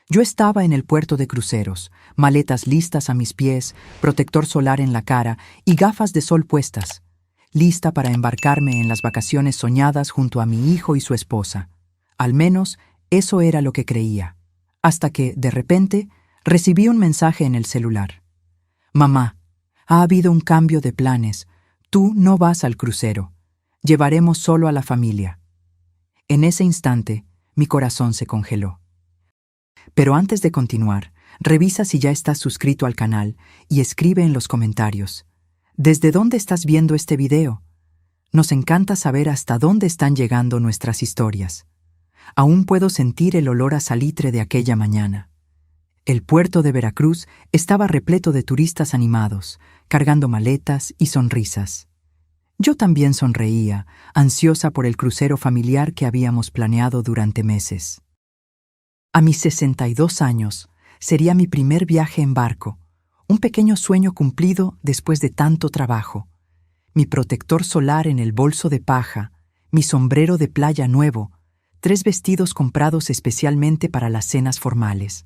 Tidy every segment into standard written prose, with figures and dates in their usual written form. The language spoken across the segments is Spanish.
Yo estaba en el puerto de cruceros, maletas listas a mis pies, protector solar en la cara y gafas de sol puestas, lista para embarcarme en las vacaciones soñadas junto a mi hijo y su esposa. Al menos, eso era lo que creía. Hasta que, de repente, recibí un mensaje en el celular. Mamá, ha habido un cambio de planes. Tú no vas al crucero. Llevaremos solo a la familia. En ese instante, mi corazón se congeló. Pero antes de continuar, revisa si ya estás suscrito al canal y escribe en los comentarios. ¿Desde dónde estás viendo este video? Nos encanta saber hasta dónde están llegando nuestras historias. Aún puedo sentir el olor a salitre de aquella mañana. El puerto de Veracruz estaba repleto de turistas animados, cargando maletas y sonrisas. Yo también sonreía, ansiosa por el crucero familiar que habíamos planeado durante meses. A mis 62 años, sería mi primer viaje en barco, un pequeño sueño cumplido después de tanto trabajo. Mi protector solar en el bolso de paja, mi sombrero de playa nuevo, 3 vestidos comprados especialmente para las cenas formales.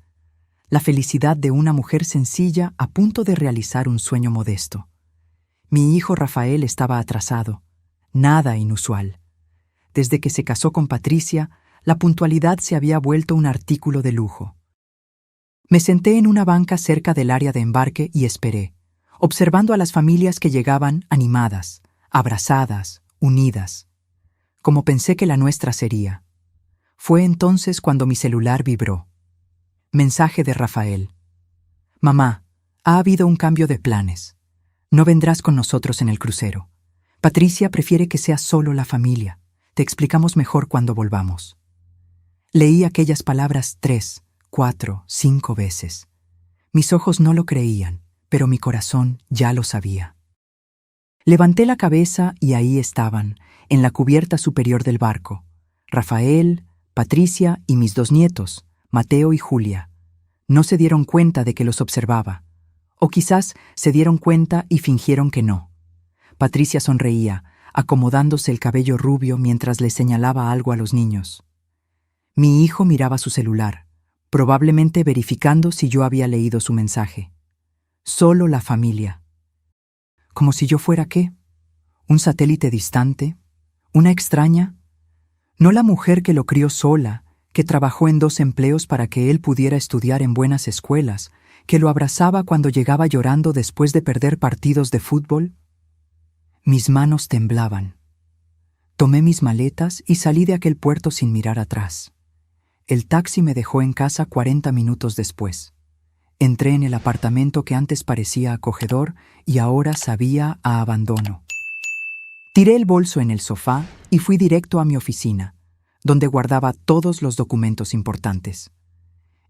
La felicidad de una mujer sencilla a punto de realizar un sueño modesto. Mi hijo Rafael estaba atrasado, nada inusual. Desde que se casó con Patricia, la puntualidad se había vuelto un artículo de lujo. Me senté en una banca cerca del área de embarque y esperé, observando a las familias que llegaban animadas, abrazadas, unidas, como pensé que la nuestra sería. Fue entonces cuando mi celular vibró. Mensaje de Rafael. Mamá, ha habido un cambio de planes. No vendrás con nosotros en el crucero. Patricia prefiere que sea solo la familia. Te explicamos mejor cuando volvamos. Leí aquellas palabras 3, 4, 5 veces. Mis ojos no lo creían, pero mi corazón ya lo sabía. Levanté la cabeza y ahí estaban, en la cubierta superior del barco, Rafael, Patricia y mis 2 nietos, Mateo y Julia. No se dieron cuenta de que los observaba. O quizás se dieron cuenta y fingieron que no. Patricia sonreía, acomodándose el cabello rubio mientras le señalaba algo a los niños. Mi hijo miraba su celular, probablemente verificando si yo había leído su mensaje. Solo la familia. ¿Como si yo fuera qué? ¿Un satélite distante? ¿Una extraña? ¿No la mujer que lo crió sola, que trabajó en 2 empleos para que él pudiera estudiar en buenas escuelas, que lo abrazaba cuando llegaba llorando después de perder partidos de fútbol? Mis manos temblaban. Tomé mis maletas y salí de aquel puerto sin mirar atrás. El taxi me dejó en casa 40 minutos después. Entré en el apartamento que antes parecía acogedor y ahora sabía a abandono. Tiré el bolso en el sofá y fui directo a mi oficina, donde guardaba todos los documentos importantes.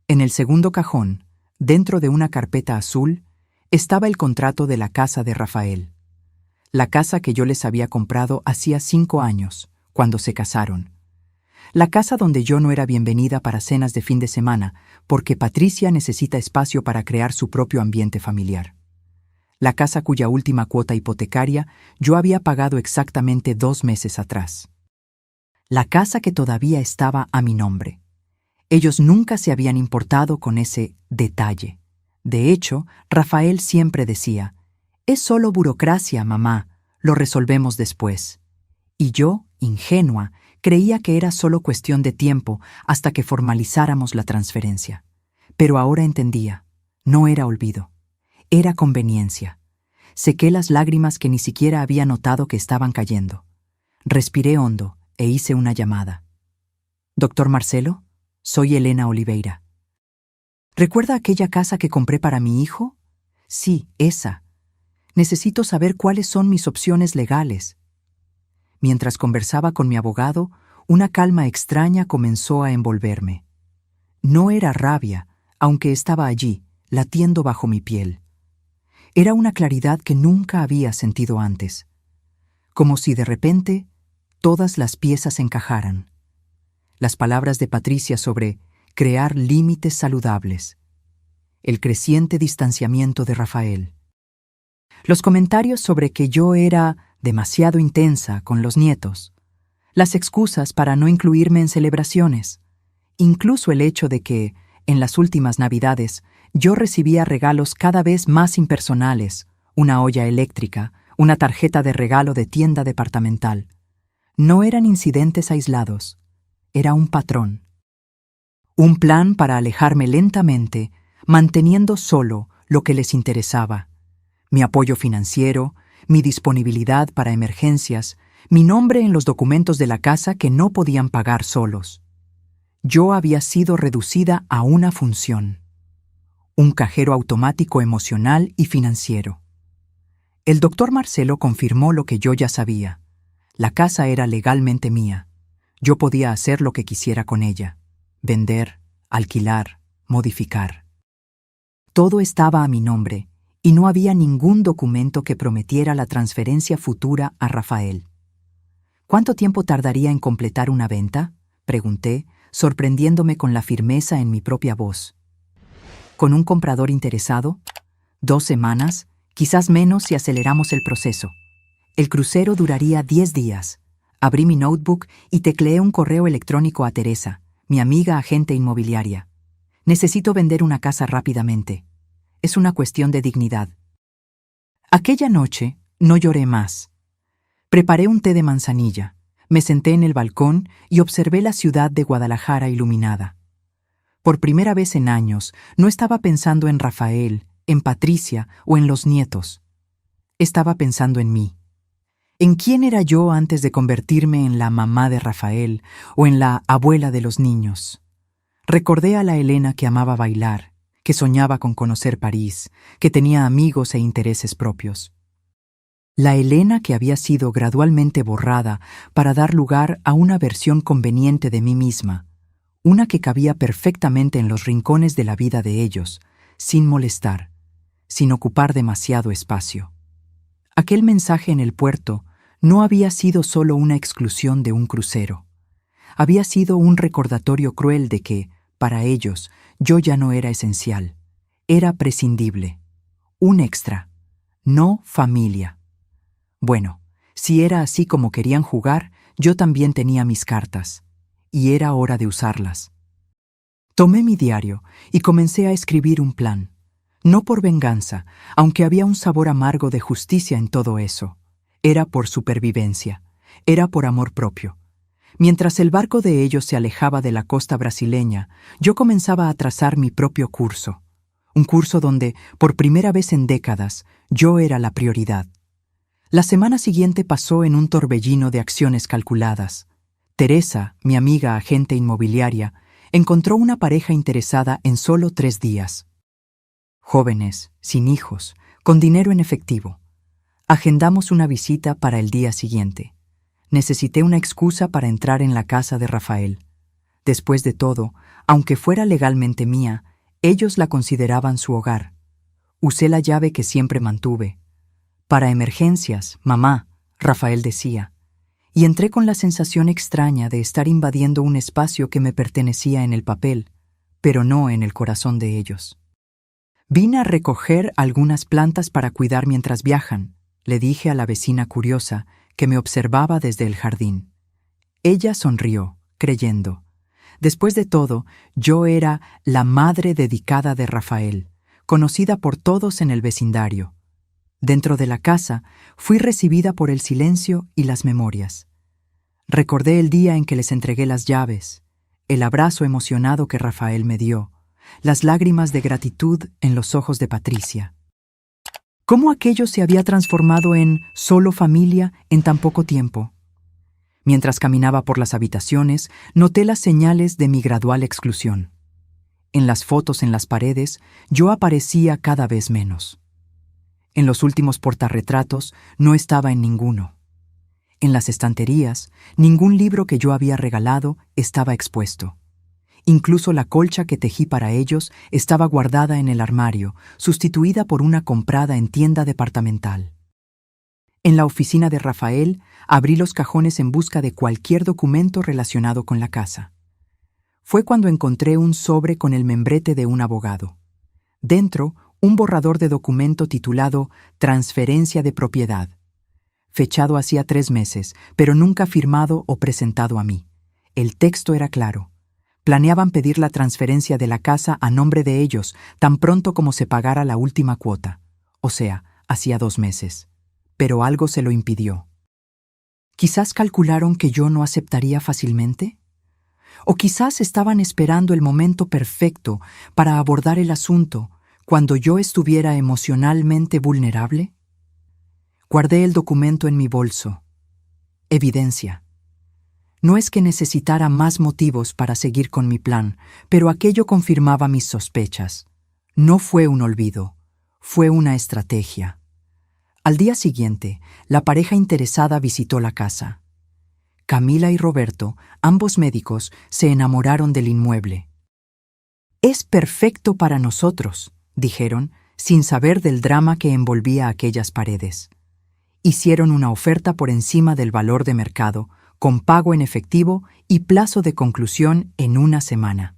En el segundo cajón, dentro de una carpeta azul, estaba el contrato de la casa de Rafael. La casa que yo les había comprado hacía 5 años, cuando se casaron. La casa donde yo no era bienvenida para cenas de fin de semana, porque Patricia necesita espacio para crear su propio ambiente familiar. La casa cuya última cuota hipotecaria yo había pagado exactamente 2 meses atrás. La casa que todavía estaba a mi nombre. Ellos nunca se habían importado con ese detalle. De hecho, Rafael siempre decía, «Es solo burocracia, mamá, lo resolvemos después». Y yo, ingenua, creía que era solo cuestión de tiempo hasta que formalizáramos la transferencia. Pero ahora entendía, no era olvido, era conveniencia. Sequé las lágrimas que ni siquiera había notado que estaban cayendo. Respiré hondo e hice una llamada. «Doctor Marcelo, soy Elena Oliveira. ¿Recuerda aquella casa que compré para mi hijo? Sí, esa. Necesito saber cuáles son mis opciones legales». Mientras conversaba con mi abogado, una calma extraña comenzó a envolverme. No era rabia, aunque estaba allí, latiendo bajo mi piel. Era una claridad que nunca había sentido antes. Como si de repente todas las piezas encajaran. Las palabras de Patricia sobre crear límites saludables. El creciente distanciamiento de Rafael. Los comentarios sobre que yo era demasiado intensa con los nietos. Las excusas para no incluirme en celebraciones. Incluso el hecho de que, En las últimas Navidades, yo recibía regalos cada vez más impersonales, una olla eléctrica, una tarjeta de regalo de tienda departamental. No eran incidentes aislados, era un patrón. Un plan para alejarme lentamente, manteniendo solo lo que les interesaba. Mi apoyo financiero, mi disponibilidad para emergencias, mi nombre en los documentos de la casa que no podían pagar solos. Yo había sido reducida a una función. Un cajero automático emocional y financiero. El doctor Marcelo confirmó lo que yo ya sabía. La casa era legalmente mía. Yo podía hacer lo que quisiera con ella. Vender, alquilar, modificar. Todo estaba a mi nombre, y no había ningún documento que prometiera la transferencia futura a Rafael. ¿Cuánto tiempo tardaría en completar una venta?, pregunté, sorprendiéndome con la firmeza en mi propia voz. ¿Con un comprador interesado? 2 semanas, quizás menos si aceleramos el proceso. El crucero duraría 10 días. Abrí mi notebook y tecleé un correo electrónico a Teresa, mi amiga agente inmobiliaria. Necesito vender una casa rápidamente. Es una cuestión de dignidad. Aquella noche no lloré más. Preparé un té de manzanilla, me senté en el balcón y observé la ciudad de Guadalajara iluminada. Por primera vez en años, no estaba pensando en Rafael, en Patricia o en los nietos. Estaba pensando en mí. ¿En quién era yo antes de convertirme en la mamá de Rafael o en la abuela de los niños? Recordé a la Elena que amaba bailar, que soñaba con conocer París, que tenía amigos e intereses propios. La Elena que había sido gradualmente borrada para dar lugar a una versión conveniente de mí misma, una que cabía perfectamente en los rincones de la vida de ellos, sin molestar, sin ocupar demasiado espacio. Aquel mensaje en el puerto no había sido solo una exclusión de un crucero. Había sido un recordatorio cruel de que, para ellos, yo ya no era esencial. Era prescindible. Un extra. No familia. Bueno, si era así como querían jugar, yo también tenía mis cartas. Y era hora de usarlas. Tomé mi diario y comencé a escribir un plan. No por venganza, aunque había un sabor amargo de justicia en todo eso. Era por supervivencia. Era por amor propio. Mientras el barco de ellos se alejaba de la costa brasileña, yo comenzaba a trazar mi propio curso. Un curso donde, por primera vez en décadas, yo era la prioridad. La semana siguiente pasó en un torbellino de acciones calculadas. Teresa, mi amiga agente inmobiliaria, encontró una pareja interesada en solo 3 días. Jóvenes, sin hijos, con dinero en efectivo. Agendamos una visita para el día siguiente. Necesité una excusa para entrar en la casa de Rafael. Después de todo, aunque fuera legalmente mía, ellos la consideraban su hogar. Usé la llave que siempre mantuve. Para emergencias, mamá, Rafael decía, y entré con la sensación extraña de estar invadiendo un espacio que me pertenecía en el papel, pero no en el corazón de ellos. Vine a recoger algunas plantas para cuidar mientras viajan, le dije a la vecina curiosa que me observaba desde el jardín. Ella sonrió, creyendo. Después de todo, yo era la madre dedicada de Rafael, conocida por todos en el vecindario. Dentro de la casa, fui recibida por el silencio y las memorias. Recordé el día en que les entregué las llaves, el abrazo emocionado que Rafael me dio, las lágrimas de gratitud en los ojos de Patricia. ¿Cómo aquello se había transformado en solo familia en tan poco tiempo? Mientras caminaba por las habitaciones, noté las señales de mi gradual exclusión. En las fotos en las paredes, yo aparecía cada vez menos. En los últimos portarretratos, no estaba en ninguno. En las estanterías, ningún libro que yo había regalado estaba expuesto. Incluso la colcha que tejí para ellos estaba guardada en el armario, sustituida por una comprada en tienda departamental. En la oficina de Rafael, abrí los cajones en busca de cualquier documento relacionado con la casa. Fue cuando encontré un sobre con el membrete de un abogado. Dentro, un borrador de documento titulado Transferencia de propiedad. Fechado hacía 3 meses, pero nunca firmado o presentado a mí. El texto era claro. Planeaban pedir la transferencia de la casa a nombre de ellos tan pronto como se pagara la última cuota, o sea, hacía 2 meses. Pero algo se lo impidió. Quizás calcularon que yo no aceptaría fácilmente. O quizás estaban esperando el momento perfecto para abordar el asunto cuando yo estuviera emocionalmente vulnerable. Guardé el documento en mi bolso. Evidencia. No es que necesitara más motivos para seguir con mi plan, pero aquello confirmaba mis sospechas. No fue un olvido, fue una estrategia. Al día siguiente, la pareja interesada visitó la casa. Camila y Roberto, ambos médicos, se enamoraron del inmueble. «Es perfecto para nosotros», dijeron, sin saber del drama que envolvía aquellas paredes. Hicieron una oferta por encima del valor de mercado, con pago en efectivo y plazo de conclusión en 1 semana.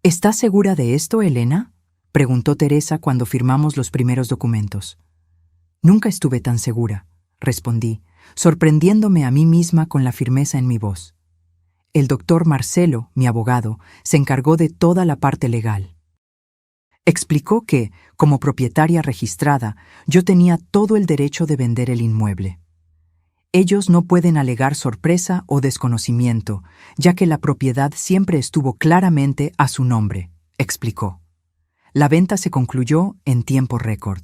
«¿Estás segura de esto, Elena?», preguntó Teresa cuando firmamos los primeros documentos. «Nunca estuve tan segura», respondí, sorprendiéndome a mí misma con la firmeza en mi voz. El doctor Marcelo, mi abogado, se encargó de toda la parte legal. Explicó que, como propietaria registrada, yo tenía todo el derecho de vender el inmueble. Ellos no pueden alegar sorpresa o desconocimiento, ya que la propiedad siempre estuvo claramente a su nombre, explicó. La venta se concluyó en tiempo récord.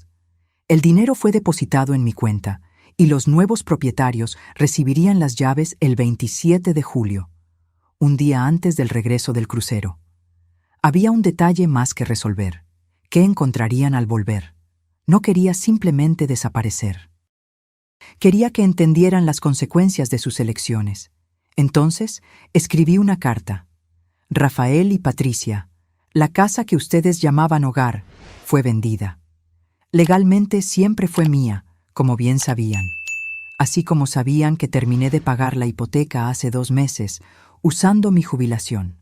El dinero fue depositado en mi cuenta y los nuevos propietarios recibirían las llaves el 27 de julio, un día antes del regreso del crucero. Había un detalle más que resolver. ¿Qué encontrarían al volver? No quería simplemente desaparecer. Quería que entendieran las consecuencias de sus elecciones. Entonces, escribí una carta. Rafael y Patricia, la casa que ustedes llamaban hogar, fue vendida. Legalmente siempre fue mía, como bien sabían. Así como sabían que terminé de pagar la hipoteca hace 2 meses, usando mi jubilación.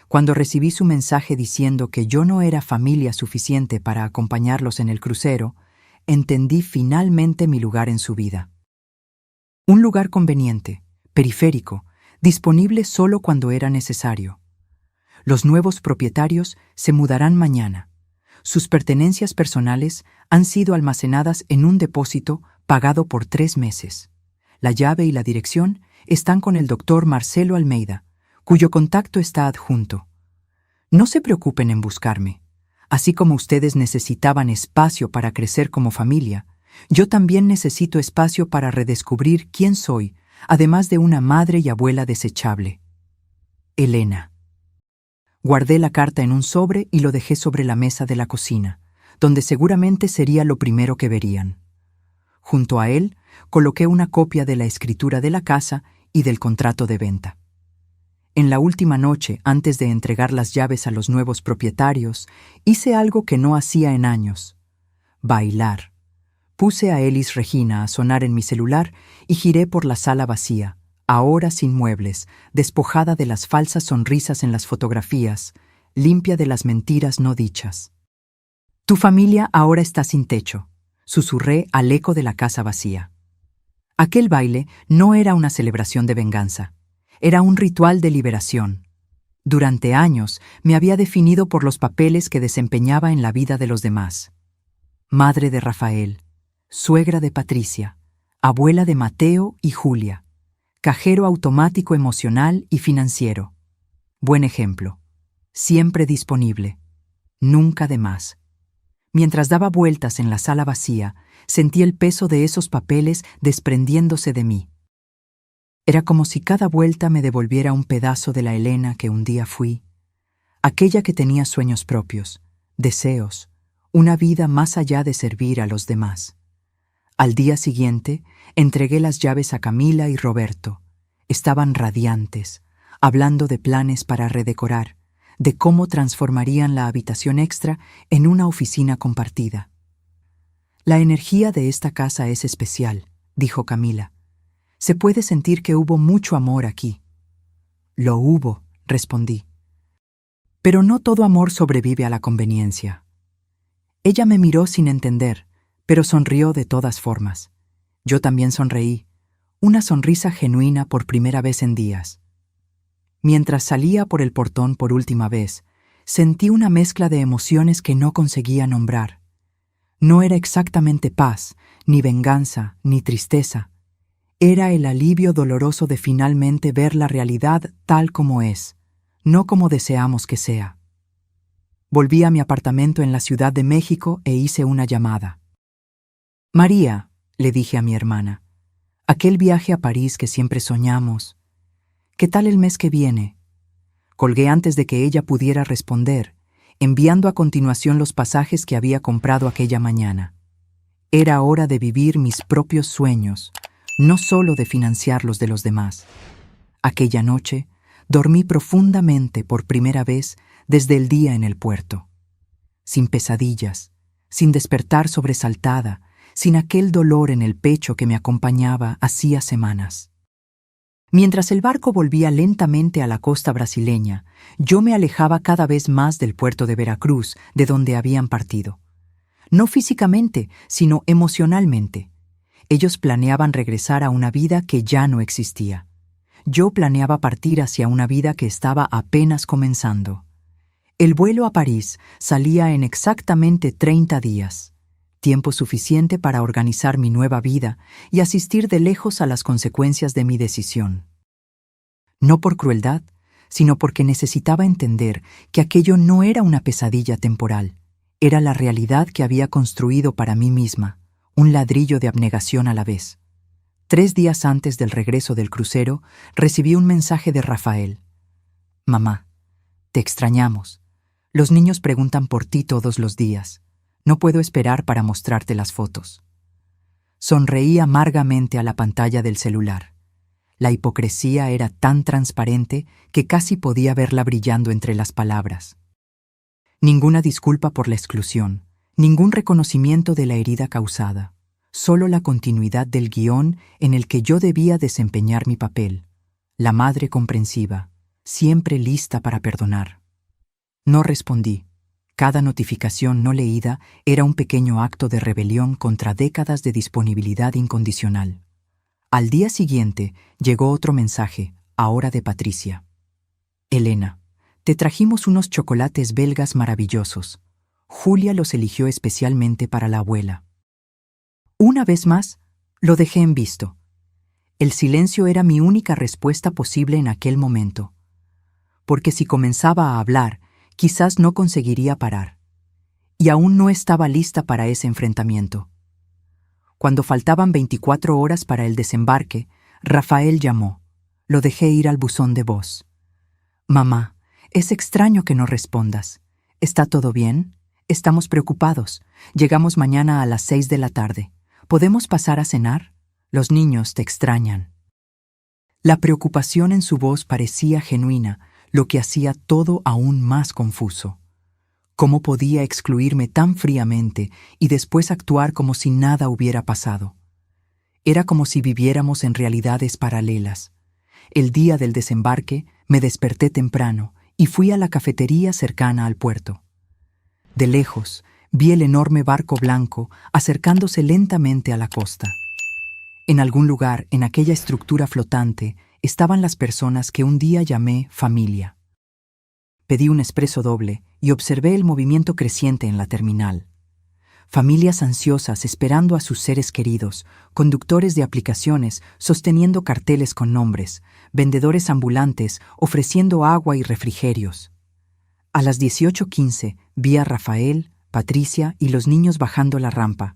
Cuando recibí su mensaje diciendo que yo no era familia suficiente para acompañarlos en el crucero, entendí finalmente mi lugar en su vida. Un lugar conveniente, periférico, disponible solo cuando era necesario. Los nuevos propietarios se mudarán mañana. Sus pertenencias personales han sido almacenadas en un depósito pagado por 3 meses. La llave y la dirección están con el doctor Marcelo Almeida, cuyo contacto está adjunto. No se preocupen en buscarme. Así como ustedes necesitaban espacio para crecer como familia, yo también necesito espacio para redescubrir quién soy, además de una madre y abuela desechable. Elena. Guardé la carta en un sobre y lo dejé sobre la mesa de la cocina, donde seguramente sería lo primero que verían. Junto a él, coloqué una copia de la escritura de la casa y del contrato de venta. En la última noche, antes de entregar las llaves a los nuevos propietarios, hice algo que no hacía en años: bailar. Puse a Elis Regina a sonar en mi celular y giré por la sala vacía, ahora sin muebles, despojada de las falsas sonrisas en las fotografías, limpia de las mentiras no dichas. «Tu familia ahora está sin techo», susurré al eco de la casa vacía. Aquel baile no era una celebración de venganza. Era un ritual de liberación. Durante años me había definido por los papeles que desempeñaba en la vida de los demás. Madre de Rafael, suegra de Patricia, abuela de Mateo y Julia, cajero automático emocional y financiero. Buen ejemplo. Siempre disponible. Nunca de más. Mientras daba vueltas en la sala vacía, sentí el peso de esos papeles desprendiéndose de mí. Era como si cada vuelta me devolviera un pedazo de la Elena que un día fui, aquella que tenía sueños propios, deseos, una vida más allá de servir a los demás. Al día siguiente, entregué las llaves a Camila y Roberto. Estaban radiantes, hablando de planes para redecorar, de cómo transformarían la habitación extra en una oficina compartida. «La energía de esta casa es especial», dijo Camila. «Se puede sentir que hubo mucho amor aquí». «Lo hubo», respondí. «Pero no todo amor sobrevive a la conveniencia». Ella me miró sin entender, pero sonrió de todas formas. Yo también sonreí, una sonrisa genuina por primera vez en días. Mientras salía por el portón por última vez, sentí una mezcla de emociones que no conseguía nombrar. No era exactamente paz, ni venganza, ni tristeza. Era el alivio doloroso de finalmente ver la realidad tal como es, no como deseamos que sea. Volví a mi apartamento en la Ciudad de México e hice una llamada. «María», le dije a mi hermana, «aquel viaje a París que siempre soñamos. ¿Qué tal el mes que viene?» Colgué antes de que ella pudiera responder, enviando a continuación los pasajes que había comprado aquella mañana. Era hora de vivir mis propios sueños, no solo de financiar los de los demás. Aquella noche, dormí profundamente por primera vez desde el día en el puerto. Sin pesadillas, sin despertar sobresaltada, sin aquel dolor en el pecho que me acompañaba hacía semanas. Mientras el barco volvía lentamente a la costa brasileña, yo me alejaba cada vez más del puerto de Veracruz, de donde habían partido. No físicamente, sino emocionalmente. Ellos planeaban regresar a una vida que ya no existía. Yo planeaba partir hacia una vida que estaba apenas comenzando. El vuelo a París salía en exactamente 30 días, tiempo suficiente para organizar mi nueva vida y asistir de lejos a las consecuencias de mi decisión. No por crueldad, sino porque necesitaba entender que aquello no era una pesadilla temporal, era la realidad que había construido para mí misma, un ladrillo de abnegación a la vez. 3 días antes del regreso del crucero, recibí un mensaje de Rafael. «Mamá, te extrañamos. Los niños preguntan por ti todos los días. No puedo esperar para mostrarte las fotos». Sonreí amargamente a la pantalla del celular. La hipocresía era tan transparente que casi podía verla brillando entre las palabras. Ninguna disculpa por la exclusión, ningún reconocimiento de la herida causada, solo la continuidad del guión en el que yo debía desempeñar mi papel, la madre comprensiva, siempre lista para perdonar. No respondí. Cada notificación no leída era un pequeño acto de rebelión contra décadas de disponibilidad incondicional. Al día siguiente llegó otro mensaje, ahora de Patricia. «Elena, te trajimos unos chocolates belgas maravillosos. Julia los eligió especialmente para la abuela». Una vez más, lo dejé en visto. El silencio era mi única respuesta posible en aquel momento. Porque si comenzaba a hablar, quizás no conseguiría parar. Y aún no estaba lista para ese enfrentamiento. Cuando faltaban 24 horas para el desembarque, Rafael llamó. Lo dejé ir al buzón de voz. «Mamá, es extraño que no respondas. ¿Está todo bien? Estamos preocupados. Llegamos mañana a las 6 de la tarde. ¿Podemos pasar a cenar? Los niños te extrañan». La preocupación en su voz parecía genuina, lo que hacía todo aún más confuso. ¿Cómo podía excluirme tan fríamente y después actuar como si nada hubiera pasado? Era como si viviéramos en realidades paralelas. El día del desembarque me desperté temprano y fui a la cafetería cercana al puerto. De lejos, vi el enorme barco blanco acercándose lentamente a la costa. En algún lugar, en aquella estructura flotante, estaban las personas que un día llamé familia. Pedí un espresso doble y observé el movimiento creciente en la terminal. Familias ansiosas esperando a sus seres queridos, conductores de aplicaciones sosteniendo carteles con nombres, vendedores ambulantes ofreciendo agua y refrigerios. A las 18:15 vi a Rafael, Patricia y los niños bajando la rampa.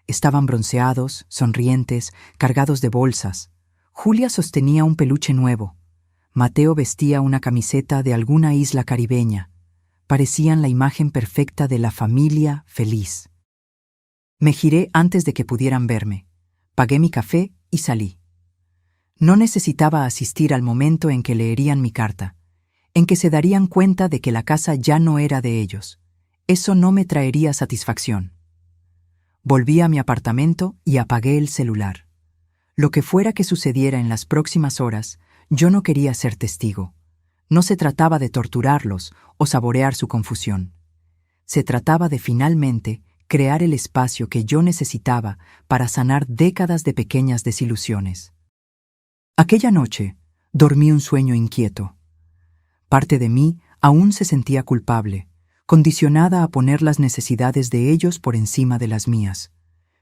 Estaban bronceados, sonrientes, cargados de bolsas. Julia sostenía un peluche nuevo. Mateo vestía una camiseta de alguna isla caribeña. Parecían la imagen perfecta de la familia feliz. Me giré antes de que pudieran verme. Pagué mi café y salí. No necesitaba asistir al momento en que leerían mi carta, en que se darían cuenta de que la casa ya no era de ellos. Eso no me traería satisfacción. Volví a mi apartamento y apagué el celular. Lo que fuera que sucediera en las próximas horas, yo no quería ser testigo. No se trataba de torturarlos o saborear su confusión. Se trataba de finalmente crear el espacio que yo necesitaba para sanar décadas de pequeñas desilusiones. Aquella noche, dormí un sueño inquieto. Parte de mí aún se sentía culpable, condicionada a poner las necesidades de ellos por encima de las mías.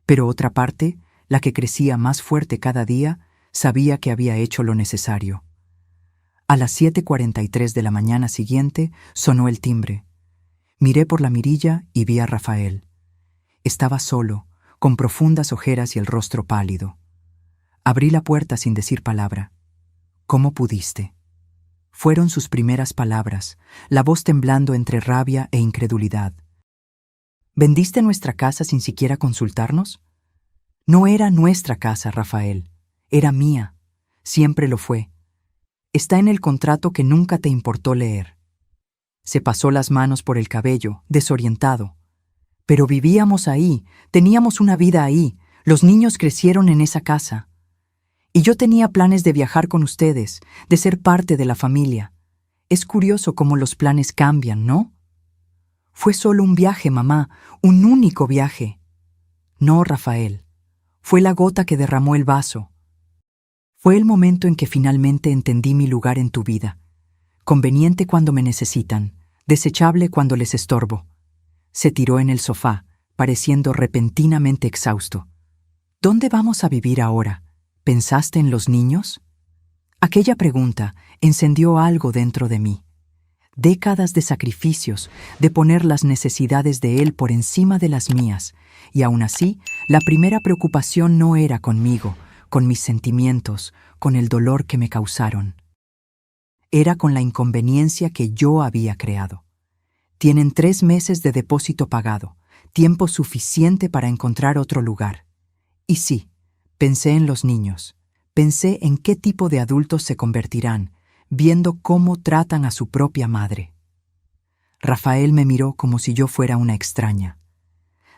Pero otra parte, la que crecía más fuerte cada día, sabía que había hecho lo necesario. A las 7:43 de la mañana siguiente sonó el timbre. Miré por la mirilla y vi a Rafael. Estaba solo, con profundas ojeras y el rostro pálido. Abrí la puerta sin decir palabra. «¿Cómo pudiste?». Fueron sus primeras palabras, la voz temblando entre rabia e incredulidad. «¿Vendiste nuestra casa sin siquiera consultarnos?». «No era nuestra casa, Rafael. Era mía. Siempre lo fue. Está en el contrato que nunca te importó leer». Se pasó las manos por el cabello, desorientado. «Pero vivíamos ahí, teníamos una vida ahí, los niños crecieron en esa casa. Y yo tenía planes de viajar con ustedes, de ser parte de la familia. Es curioso cómo los planes cambian, ¿no?». «Fue solo un viaje, mamá, un único viaje». «No, Rafael. Fue la gota que derramó el vaso. Fue el momento en que finalmente entendí mi lugar en tu vida. Conveniente cuando me necesitan, desechable cuando les estorbo». Se tiró en el sofá, pareciendo repentinamente exhausto. «¿Dónde vamos a vivir ahora? ¿Pensaste en los niños?». Aquella pregunta encendió algo dentro de mí. Décadas de sacrificios, de poner las necesidades de él por encima de las mías, y aún así, la primera preocupación no era conmigo, con mis sentimientos, con el dolor que me causaron. Era con la inconveniencia que yo había creado. Tienen 3 meses de depósito pagado, tiempo suficiente para encontrar otro lugar. Y sí, pensé en los niños, pensé en qué tipo de adultos se convertirán, viendo cómo tratan a su propia madre. Rafael me miró como si yo fuera una extraña.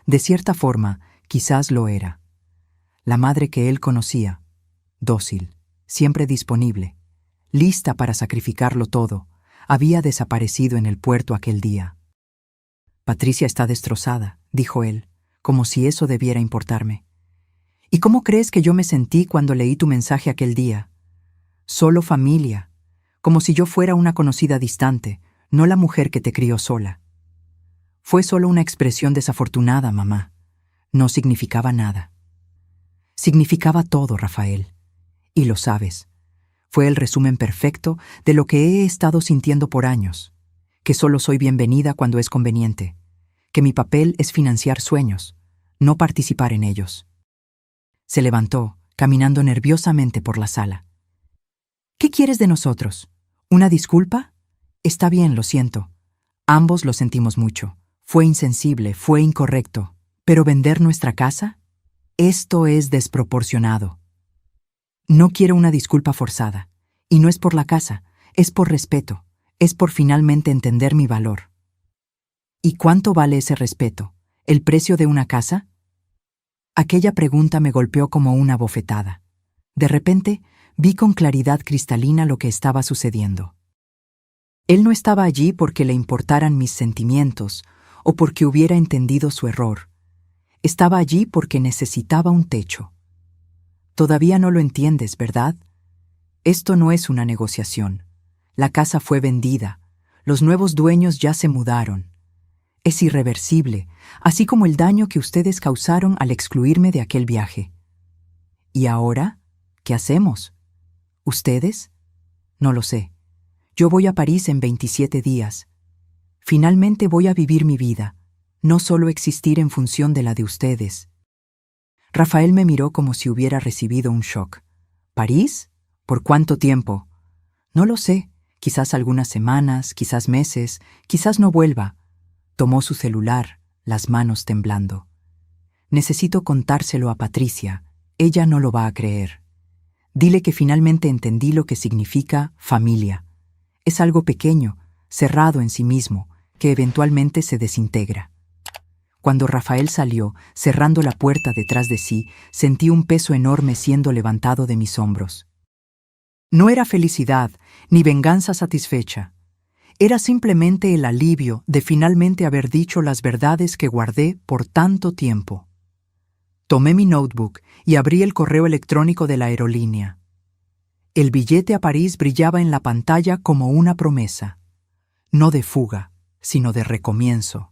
De cierta forma, quizás lo era. La madre que él conocía, dócil, siempre disponible, lista para sacrificarlo todo, había desaparecido en el puerto aquel día. «Patricia está destrozada», dijo él, como si eso debiera importarme. «¿Y cómo crees que yo me sentí cuando leí tu mensaje aquel día? Solo familia, como si yo fuera una conocida distante, no la mujer que te crió sola». «Fue solo una expresión desafortunada, mamá. No significaba nada». «Significaba todo, Rafael. Y lo sabes. Fue el resumen perfecto de lo que he estado sintiendo por años. Que solo soy bienvenida cuando es conveniente. Que mi papel es financiar sueños, no participar en ellos». Se levantó, caminando nerviosamente por la sala. «¿Qué quieres de nosotros? ¿Una disculpa? Está bien, lo siento. Ambos lo sentimos mucho. Fue insensible, fue incorrecto. ¿Pero vender nuestra casa? Esto es desproporcionado. No quiero una disculpa forzada. Y no es por la casa, es por respeto, es por finalmente entender mi valor». «¿Y cuánto vale ese respeto? ¿El precio de una casa?». Aquella pregunta me golpeó como una bofetada. De repente, vi con claridad cristalina lo que estaba sucediendo. Él no estaba allí porque le importaran mis sentimientos o porque hubiera entendido su error. Estaba allí porque necesitaba un techo. Todavía no lo entiendes, ¿verdad? Esto no es una negociación. La casa fue vendida. Los nuevos dueños ya se mudaron. Es irreversible, así como el daño que ustedes causaron al excluirme de aquel viaje. ¿Y ahora? ¿Qué hacemos? ¿Ustedes? No lo sé. Yo voy a París en 27 días. Finalmente voy a vivir mi vida, no solo existir en función de la de ustedes». Rafael me miró como si hubiera recibido un shock. «¿París? ¿Por cuánto tiempo?». «No lo sé. Quizás algunas semanas, quizás meses, quizás no vuelva». Tomó su celular, las manos temblando. «Necesito contárselo a Patricia. Ella no lo va a creer. Dile que finalmente entendí lo que significa familia. Es algo pequeño, cerrado en sí mismo, que eventualmente se desintegra». Cuando Rafael salió, cerrando la puerta detrás de sí, sentí un peso enorme siendo levantado de mis hombros. No era felicidad, ni venganza satisfecha. Era simplemente el alivio de finalmente haber dicho las verdades que guardé por tanto tiempo. Tomé mi notebook y abrí el correo electrónico de la aerolínea. El billete a París brillaba en la pantalla como una promesa, no de fuga, sino de recomienzo.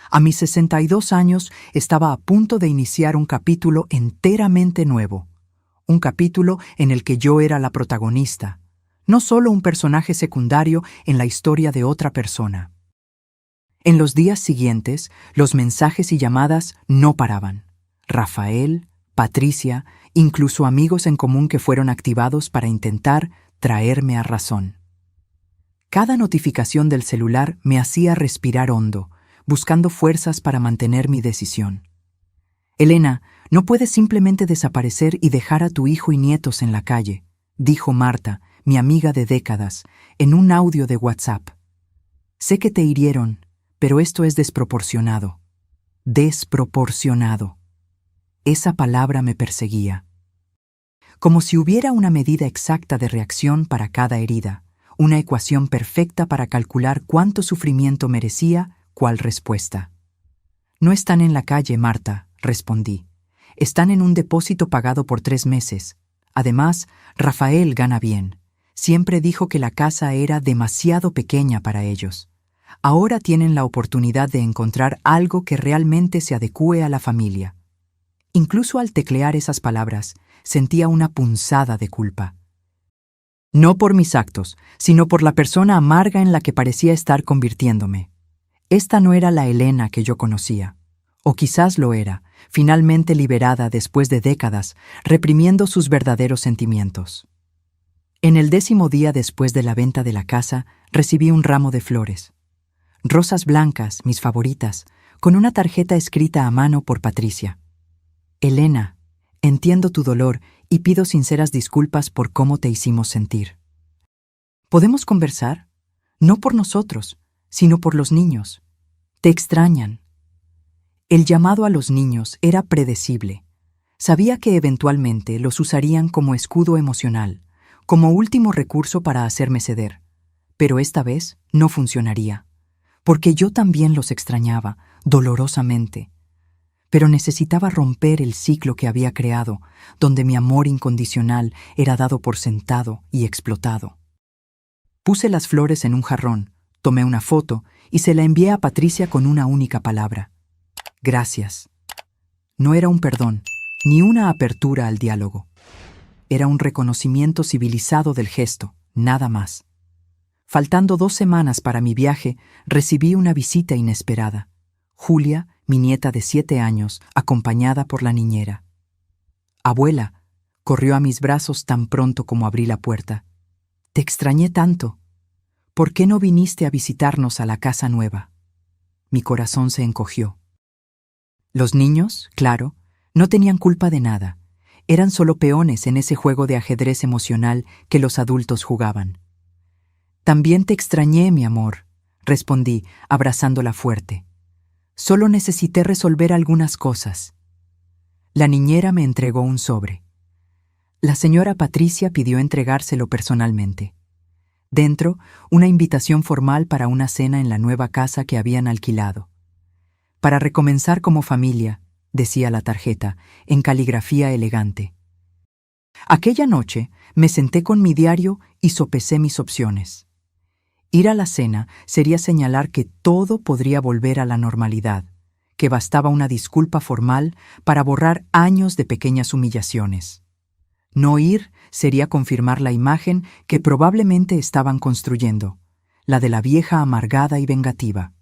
A mis 62 años estaba a punto de iniciar un capítulo enteramente nuevo, un capítulo en el que yo era la protagonista, no solo un personaje secundario en la historia de otra persona. En los días siguientes, los mensajes y llamadas no paraban. Rafael, Patricia, incluso amigos en común que fueron activados para intentar traerme a razón. Cada notificación del celular me hacía respirar hondo, buscando fuerzas para mantener mi decisión. Elena, no puedes simplemente desaparecer y dejar a tu hijo y nietos en la calle, dijo Marta, mi amiga de décadas, en un audio de WhatsApp. Sé que te hirieron, pero esto es desproporcionado. Desproporcionado. Esa palabra me perseguía. Como si hubiera una medida exacta de reacción para cada herida, una ecuación perfecta para calcular cuánto sufrimiento merecía cuál respuesta. No están en la calle, Marta, respondí. Están en un depósito pagado por 3 meses. Además, Rafael gana bien. Siempre dijo que la casa era demasiado pequeña para ellos. Ahora tienen la oportunidad de encontrar algo que realmente se adecúe a la familia. Incluso al teclear esas palabras, sentía una punzada de culpa. No por mis actos, sino por la persona amarga en la que parecía estar convirtiéndome. Esta no era la Elena que yo conocía. O quizás lo era, finalmente liberada después de décadas, reprimiendo sus verdaderos sentimientos. En el 10º día después de la venta de la casa, recibí un ramo de flores. Rosas blancas, mis favoritas, con una tarjeta escrita a mano por Patricia. Elena, entiendo tu dolor y pido sinceras disculpas por cómo te hicimos sentir. ¿Podemos conversar? No por nosotros, sino por los niños. Te extrañan. El llamado a los niños era predecible. Sabía que eventualmente los usarían como escudo emocional, como último recurso para hacerme ceder. Pero esta vez no funcionaría, porque yo también los extrañaba, dolorosamente. Pero necesitaba romper el ciclo que había creado, donde mi amor incondicional era dado por sentado y explotado. Puse las flores en un jarrón, tomé una foto y se la envié a Patricia con una única palabra. Gracias. No era un perdón, ni una apertura al diálogo. Era un reconocimiento civilizado del gesto, nada más. Faltando 2 semanas para mi viaje, recibí una visita inesperada. Julia, mi nieta de 7 años, acompañada por la niñera. Abuela, corrió a mis brazos tan pronto como abrí la puerta. Te extrañé tanto. ¿Por qué no viniste a visitarnos a la casa nueva? Mi corazón se encogió. Los niños, claro, no tenían culpa de nada. Eran solo peones en ese juego de ajedrez emocional que los adultos jugaban. También te extrañé, mi amor, respondí, abrazándola fuerte. Solo necesité resolver algunas cosas. La niñera me entregó un sobre. La señora Patricia pidió entregárselo personalmente. Dentro, una invitación formal para una cena en la nueva casa que habían alquilado. Para recomenzar como familia, decía la tarjeta, en caligrafía elegante. Aquella noche me senté con mi diario y sopesé mis opciones. Ir a la cena sería señalar que todo podría volver a la normalidad, que bastaba una disculpa formal para borrar años de pequeñas humillaciones. No ir sería confirmar la imagen que probablemente estaban construyendo, la de la vieja amargada y vengativa.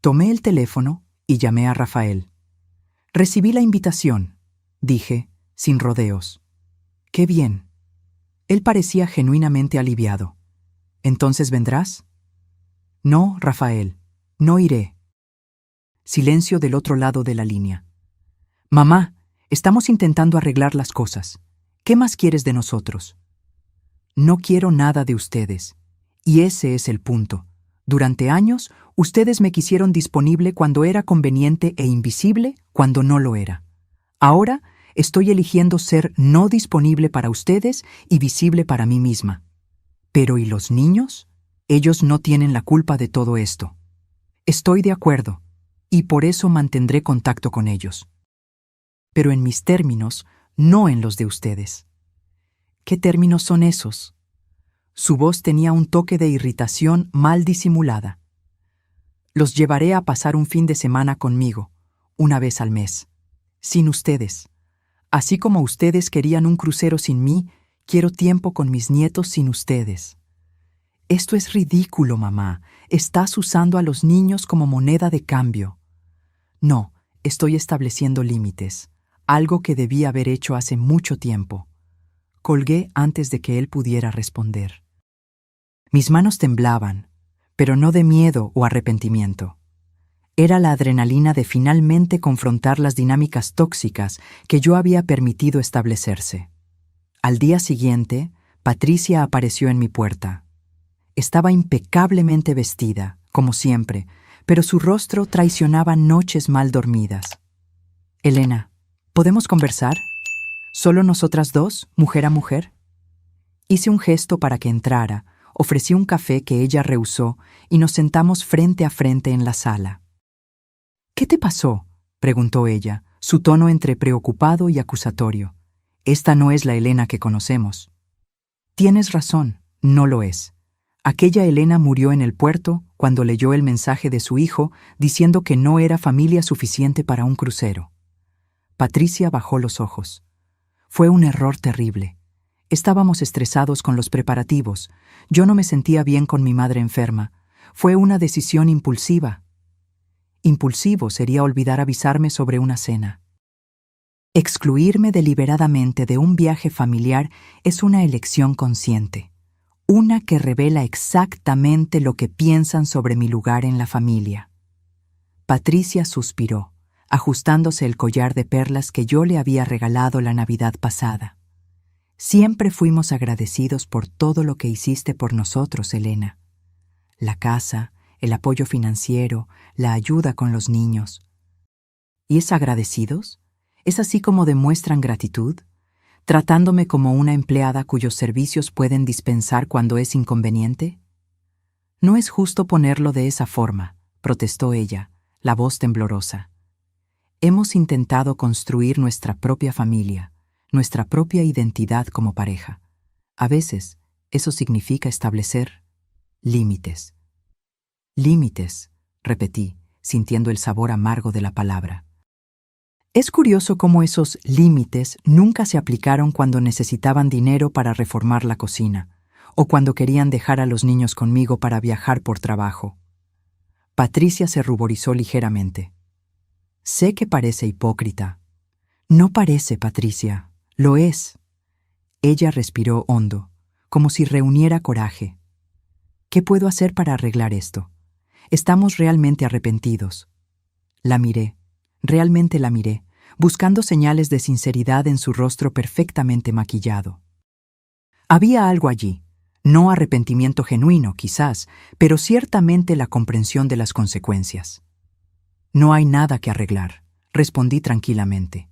Tomé el teléfono y llamé a Rafael. Recibí la invitación, dije, sin rodeos. ¡Qué bien! Él parecía genuinamente aliviado. ¿Entonces vendrás? No, Rafael, no iré. Silencio del otro lado de la línea. Mamá, estamos intentando arreglar las cosas. ¿Qué más quieres de nosotros? No quiero nada de ustedes. Y ese es el punto. Durante años, ustedes me quisieron disponible cuando era conveniente e invisible cuando no lo era. Ahora estoy eligiendo ser no disponible para ustedes y visible para mí misma. Pero ¿y los niños? Ellos no tienen la culpa de todo esto. Estoy de acuerdo, y por eso mantendré contacto con ellos. Pero en mis términos, no en los de ustedes. ¿Qué términos son esos? Su voz tenía un toque de irritación mal disimulada. Los llevaré a pasar un fin de semana conmigo, una vez al mes. Sin ustedes. Así como ustedes querían un crucero sin mí, quiero tiempo con mis nietos sin ustedes. Esto es ridículo, mamá. Estás usando a los niños como moneda de cambio. No, estoy estableciendo límites, algo que debí haber hecho hace mucho tiempo. Colgué antes de que él pudiera responder. Mis manos temblaban, pero no de miedo o arrepentimiento. Era la adrenalina de finalmente confrontar las dinámicas tóxicas que yo había permitido establecerse. Al día siguiente, Patricia apareció en mi puerta. Estaba impecablemente vestida, como siempre, pero su rostro traicionaba noches mal dormidas. Elena, ¿podemos conversar? ¿Solo nosotras dos, mujer a mujer? Hice un gesto para que entrara, ofrecí un café que ella rehusó y nos sentamos frente a frente en la sala. ¿Qué te pasó?, preguntó ella, su tono entre preocupado y acusatorio. Esta no es la Elena que conocemos. Tienes razón, no lo es. Aquella Elena murió en el puerto cuando leyó el mensaje de su hijo diciendo que no era familia suficiente para un crucero. Patricia bajó los ojos. Fue un error terrible. Estábamos estresados con los preparativos. Yo no me sentía bien con mi madre enferma. Fue una decisión impulsiva. Impulsivo sería olvidar avisarme sobre una cena. Excluirme deliberadamente de un viaje familiar es una elección consciente, una que revela exactamente lo que piensan sobre mi lugar en la familia. Patricia suspiró, ajustándose el collar de perlas que yo le había regalado la Navidad pasada. Siempre fuimos agradecidos por todo lo que hiciste por nosotros, Elena. La casa, el apoyo financiero, la ayuda con los niños. ¿Y es agradecidos? ¿Es así como demuestran gratitud? ¿Tratándome como una empleada cuyos servicios pueden dispensar cuando es inconveniente? No es justo ponerlo de esa forma, protestó ella, la voz temblorosa. Hemos intentado construir nuestra propia familia, nuestra propia identidad como pareja. A veces, eso significa establecer límites. Límites, repetí, sintiendo el sabor amargo de la palabra. Es curioso cómo esos límites nunca se aplicaron cuando necesitaban dinero para reformar la cocina, o cuando querían dejar a los niños conmigo para viajar por trabajo. Patricia se ruborizó ligeramente. Sé que parece hipócrita. No parece, Patricia, lo es. Ella respiró hondo, como si reuniera coraje. ¿Qué puedo hacer para arreglar esto? Estamos realmente arrepentidos. La miré, realmente la miré, buscando señales de sinceridad en su rostro perfectamente maquillado. Había algo allí, no arrepentimiento genuino, quizás, pero ciertamente la comprensión de las consecuencias. No hay nada que arreglar, respondí tranquilamente.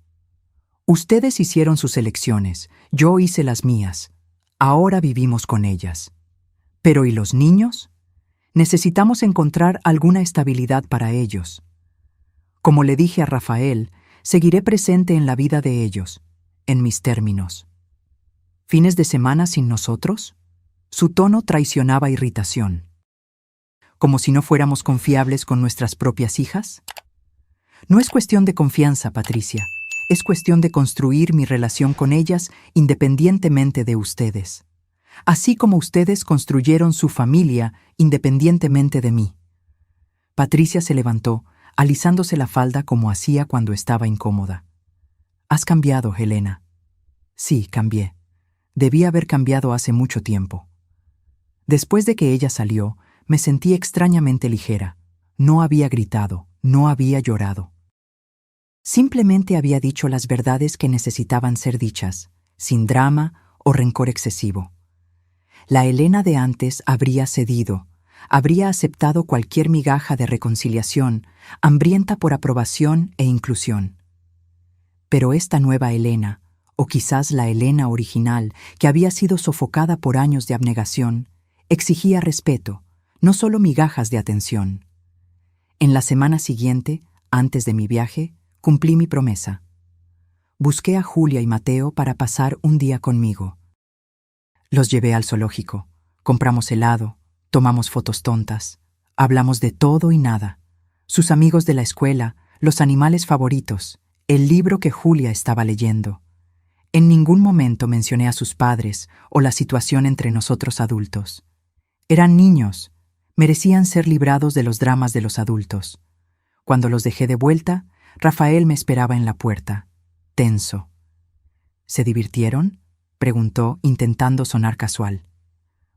Ustedes hicieron sus elecciones, yo hice las mías. Ahora vivimos con ellas. ¿Pero y los niños? Necesitamos encontrar alguna estabilidad para ellos. Como le dije a Rafael, seguiré presente en la vida de ellos, en mis términos. ¿Fines de semana sin nosotros? Su tono traicionaba irritación. ¿Como si no fuéramos confiables con nuestras propias hijas? No es cuestión de confianza, Patricia. Es cuestión de construir mi relación con ellas independientemente de ustedes. Así como ustedes construyeron su familia independientemente de mí. Patricia se levantó, alisándose la falda como hacía cuando estaba incómoda. Has cambiado, Helena. Sí, cambié. Debí haber cambiado hace mucho tiempo. Después de que ella salió, me sentí extrañamente ligera. No había gritado, no había llorado. Simplemente había dicho las verdades que necesitaban ser dichas, sin drama o rencor excesivo. La Elena de antes habría cedido, habría aceptado cualquier migaja de reconciliación, hambrienta por aprobación e inclusión. Pero esta nueva Elena, o quizás la Elena original, que había sido sofocada por años de abnegación, exigía respeto, no solo migajas de atención. En la semana siguiente, antes de mi viaje, cumplí mi promesa. Busqué a Julia y Mateo para pasar un día conmigo. Los llevé al zoológico, compramos helado, tomamos fotos tontas, hablamos de todo y nada. Sus amigos de la escuela, los animales favoritos, el libro que Julia estaba leyendo. En ningún momento mencioné a sus padres o la situación entre nosotros adultos. Eran niños, merecían ser librados de los dramas de los adultos. Cuando los dejé de vuelta, Rafael me esperaba en la puerta, tenso. ¿Se divirtieron?, preguntó, intentando sonar casual.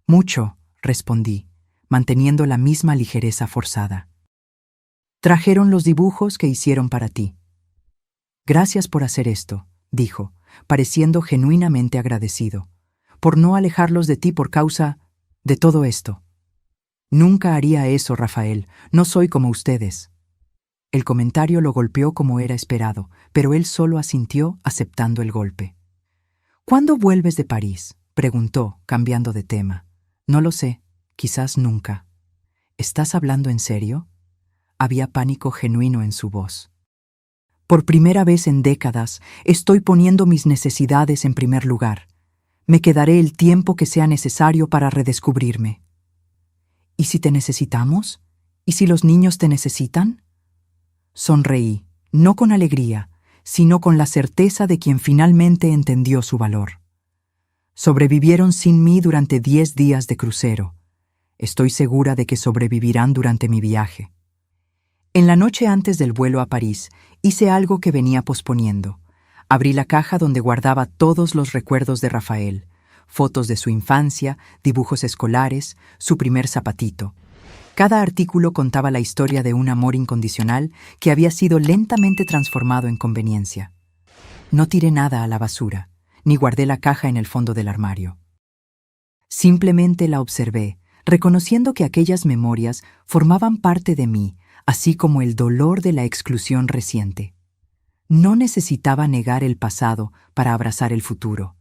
Mucho, respondí, manteniendo la misma ligereza forzada. Trajeron los dibujos que hicieron para ti. Gracias por hacer esto, dijo, pareciendo genuinamente agradecido, por no alejarlos de ti por causa de todo esto. Nunca haría eso, Rafael, no soy como ustedes. El comentario lo golpeó como era esperado, pero él solo asintió aceptando el golpe. ¿Cuándo vuelves de París?, preguntó, cambiando de tema. No lo sé, quizás nunca. ¿Estás hablando en serio? Había pánico genuino en su voz. Por primera vez en décadas, estoy poniendo mis necesidades en primer lugar. Me quedaré el tiempo que sea necesario para redescubrirme. ¿Y si te necesitamos? ¿Y si los niños te necesitan? Sonreí, no con alegría, sino con la certeza de quien finalmente entendió su valor. Sobrevivieron sin mí durante 10 días de crucero. Estoy segura de que sobrevivirán durante mi viaje. En la noche antes del vuelo a París, hice algo que venía posponiendo. Abrí la caja donde guardaba todos los recuerdos de Rafael, fotos de su infancia, dibujos escolares, su primer zapatito. Cada artículo contaba la historia de un amor incondicional que había sido lentamente transformado en conveniencia. No tiré nada a la basura, ni guardé la caja en el fondo del armario. Simplemente la observé, reconociendo que aquellas memorias formaban parte de mí, así como el dolor de la exclusión reciente. No necesitaba negar el pasado para abrazar el futuro.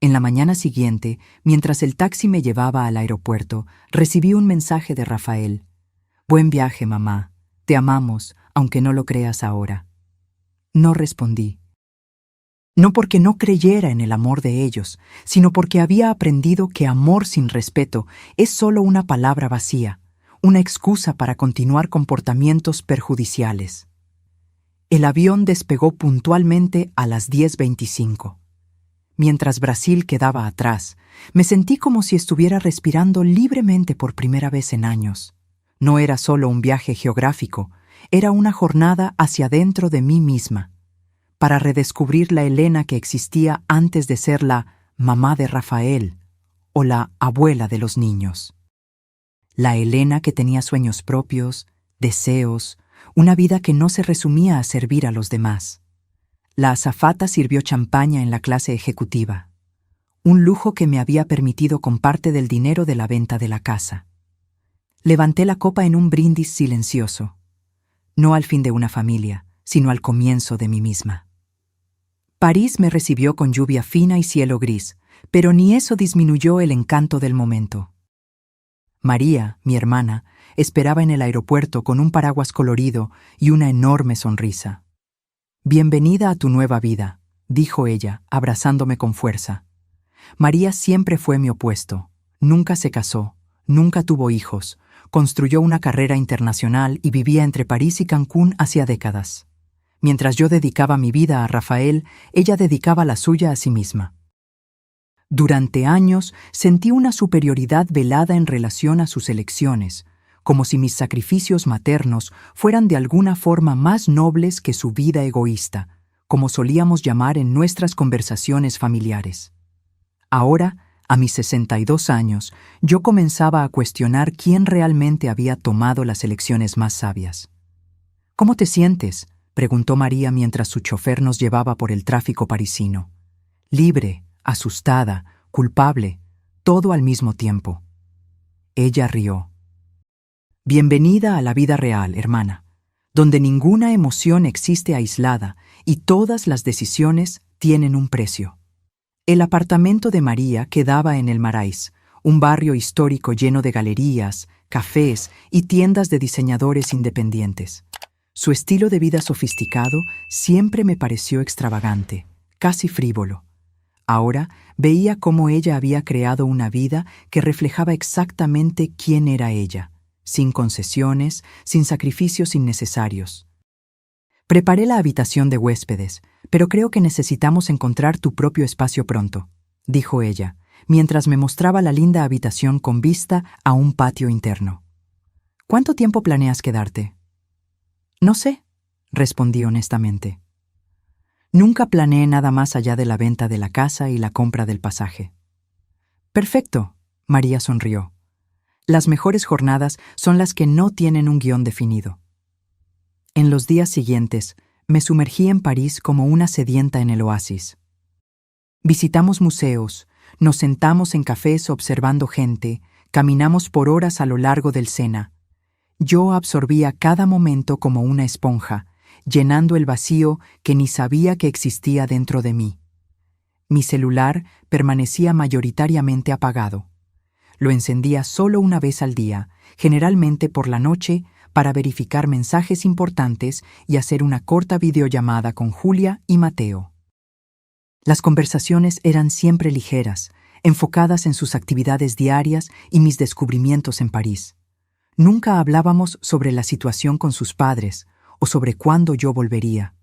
En la mañana siguiente, mientras el taxi me llevaba al aeropuerto, recibí un mensaje de Rafael. «Buen viaje, mamá. Te amamos, aunque no lo creas ahora». No respondí. No porque no creyera en el amor de ellos, sino porque había aprendido que amor sin respeto es solo una palabra vacía, una excusa para continuar comportamientos perjudiciales. El avión despegó puntualmente a las 10:25. Mientras Brasil quedaba atrás, me sentí como si estuviera respirando libremente por primera vez en años. No era solo un viaje geográfico, era una jornada hacia dentro de mí misma, para redescubrir la Elena que existía antes de ser la mamá de Rafael o la abuela de los niños. La Elena que tenía sueños propios, deseos, una vida que no se resumía a servir a los demás. La azafata sirvió champaña en la clase ejecutiva, un lujo que me había permitido con parte del dinero de la venta de la casa. Levanté la copa en un brindis silencioso, no al fin de una familia, sino al comienzo de mí misma. París me recibió con lluvia fina y cielo gris, pero ni eso disminuyó el encanto del momento. María, mi hermana, esperaba en el aeropuerto con un paraguas colorido y una enorme sonrisa. «Bienvenida a tu nueva vida», dijo ella, abrazándome con fuerza. María siempre fue mi opuesto. Nunca se casó, nunca tuvo hijos, construyó una carrera internacional y vivía entre París y Cancún hacía décadas. Mientras yo dedicaba mi vida a Rafael, ella dedicaba la suya a sí misma. Durante años sentí una superioridad velada en relación a sus elecciones, como si mis sacrificios maternos fueran de alguna forma más nobles que su vida egoísta, como solíamos llamar en nuestras conversaciones familiares. Ahora, a mis 62 años, yo comenzaba a cuestionar quién realmente había tomado las elecciones más sabias. «¿Cómo te sientes?», preguntó María mientras su chofer nos llevaba por el tráfico parisino. Libre, asustada, culpable, todo al mismo tiempo. Ella rió. «Bienvenida a la vida real, hermana, donde ninguna emoción existe aislada y todas las decisiones tienen un precio». El apartamento de María quedaba en el Marais, un barrio histórico lleno de galerías, cafés y tiendas de diseñadores independientes. Su estilo de vida sofisticado siempre me pareció extravagante, casi frívolo. Ahora veía cómo ella había creado una vida que reflejaba exactamente quién era ella, sin concesiones, sin sacrificios innecesarios. Preparé la habitación de huéspedes, pero creo que necesitamos encontrar tu propio espacio pronto, dijo ella, mientras me mostraba la linda habitación con vista a un patio interno. ¿Cuánto tiempo planeas quedarte? No sé, respondí honestamente. Nunca planeé nada más allá de la venta de la casa y la compra del pasaje. Perfecto, María sonrió. Las mejores jornadas son las que no tienen un guión definido. En los días siguientes, me sumergí en París como una sedienta en el oasis. Visitamos museos, nos sentamos en cafés observando gente, caminamos por horas a lo largo del Sena. Yo absorbía cada momento como una esponja, llenando el vacío que ni sabía que existía dentro de mí. Mi celular permanecía mayoritariamente apagado. Lo encendía solo una vez al día, generalmente por la noche, para verificar mensajes importantes y hacer una corta videollamada con Julia y Mateo. Las conversaciones eran siempre ligeras, enfocadas en sus actividades diarias y mis descubrimientos en París. Nunca hablábamos sobre la situación con sus padres o sobre cuándo yo volvería.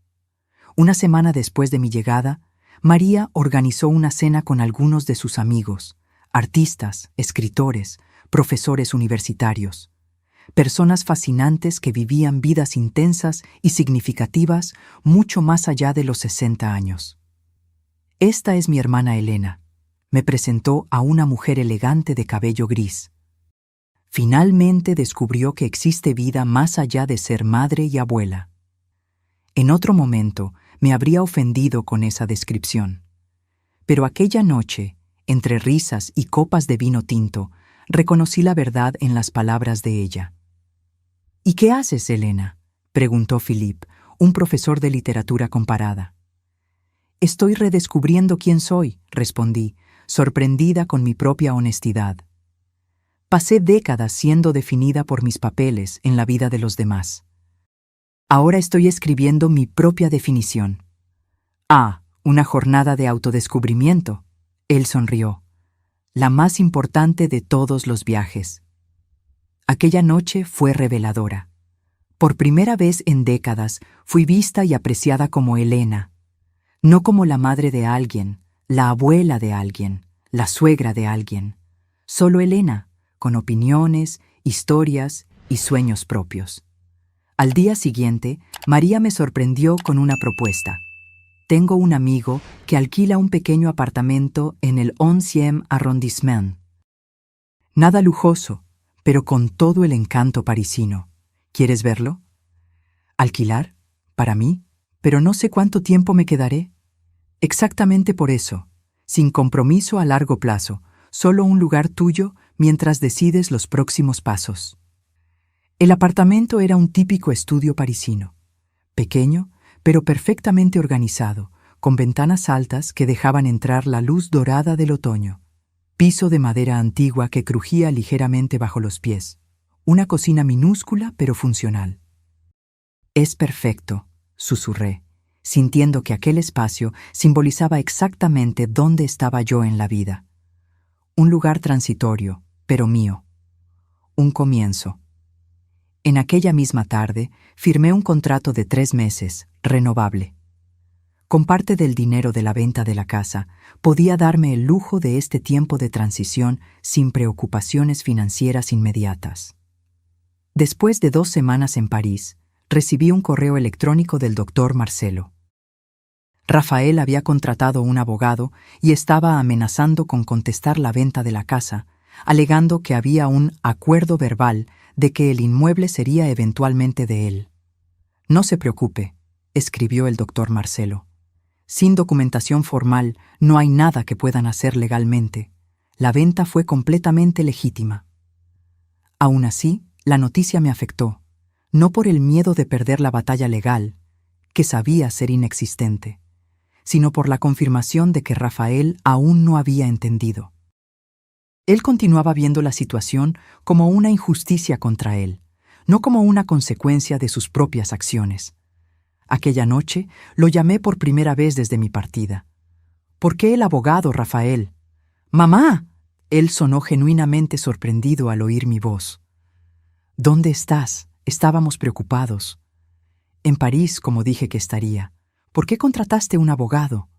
Una semana después de mi llegada, María organizó una cena con algunos de sus amigos, artistas, escritores, profesores universitarios, personas fascinantes que vivían vidas intensas y significativas mucho más allá de los 60 años. Esta es mi hermana Elena. Me presentó a una mujer elegante de cabello gris. Finalmente descubrió que existe vida más allá de ser madre y abuela. En otro momento me habría ofendido con esa descripción. Pero aquella noche, entre risas y copas de vino tinto, reconocí la verdad en las palabras de ella. ¿Y qué haces, Elena?, preguntó Philippe, un profesor de literatura comparada. Estoy redescubriendo quién soy, respondí, sorprendida con mi propia honestidad. Pasé décadas siendo definida por mis papeles en la vida de los demás. Ahora estoy escribiendo mi propia definición. Ah, una jornada de autodescubrimiento. Él sonrió. La más importante de todos los viajes. Aquella noche fue reveladora. Por primera vez en décadas fui vista y apreciada como Elena, no como la madre de alguien, la abuela de alguien, la suegra de alguien. Solo Elena, con opiniones, historias y sueños propios. Al día siguiente, María me sorprendió con una propuesta. Tengo un amigo que alquila un pequeño apartamento en el 11e arrondissement. Nada lujoso, pero con todo el encanto parisino. ¿Quieres verlo? ¿Alquilar? ¿Para mí? Pero no sé cuánto tiempo me quedaré. Exactamente por eso, sin compromiso a largo plazo, solo un lugar tuyo mientras decides los próximos pasos. El apartamento era un típico estudio parisino, pequeño, pero perfectamente organizado, con ventanas altas que dejaban entrar la luz dorada del otoño, piso de madera antigua que crujía ligeramente bajo los pies, una cocina minúscula pero funcional. Es perfecto, susurré, sintiendo que aquel espacio simbolizaba exactamente dónde estaba yo en la vida. Un lugar transitorio, pero mío. Un comienzo. En aquella misma tarde, firmé un contrato de 3 meses, renovable. Con parte del dinero de la venta de la casa, podía darme el lujo de este tiempo de transición sin preocupaciones financieras inmediatas. Después de 2 semanas en París, recibí un correo electrónico del doctor Marcelo. Rafael había contratado un abogado y estaba amenazando con contestar la venta de la casa, alegando que había un acuerdo verbal de que el inmueble sería eventualmente de él. No se preocupe, escribió el doctor Marcelo. Sin documentación formal no hay nada que puedan hacer legalmente. La venta fue completamente legítima. Aún así, la noticia me afectó, no por el miedo de perder la batalla legal, que sabía ser inexistente, sino por la confirmación de que Rafael aún no había entendido. Él continuaba viendo la situación como una injusticia contra él, no como una consecuencia de sus propias acciones. Aquella noche lo llamé por primera vez desde mi partida. ¿Por qué el abogado, Rafael? ¡Mamá! Él sonó genuinamente sorprendido al oír mi voz. ¿Dónde estás? Estábamos preocupados. En París, como dije que estaría. ¿Por qué contrataste un abogado?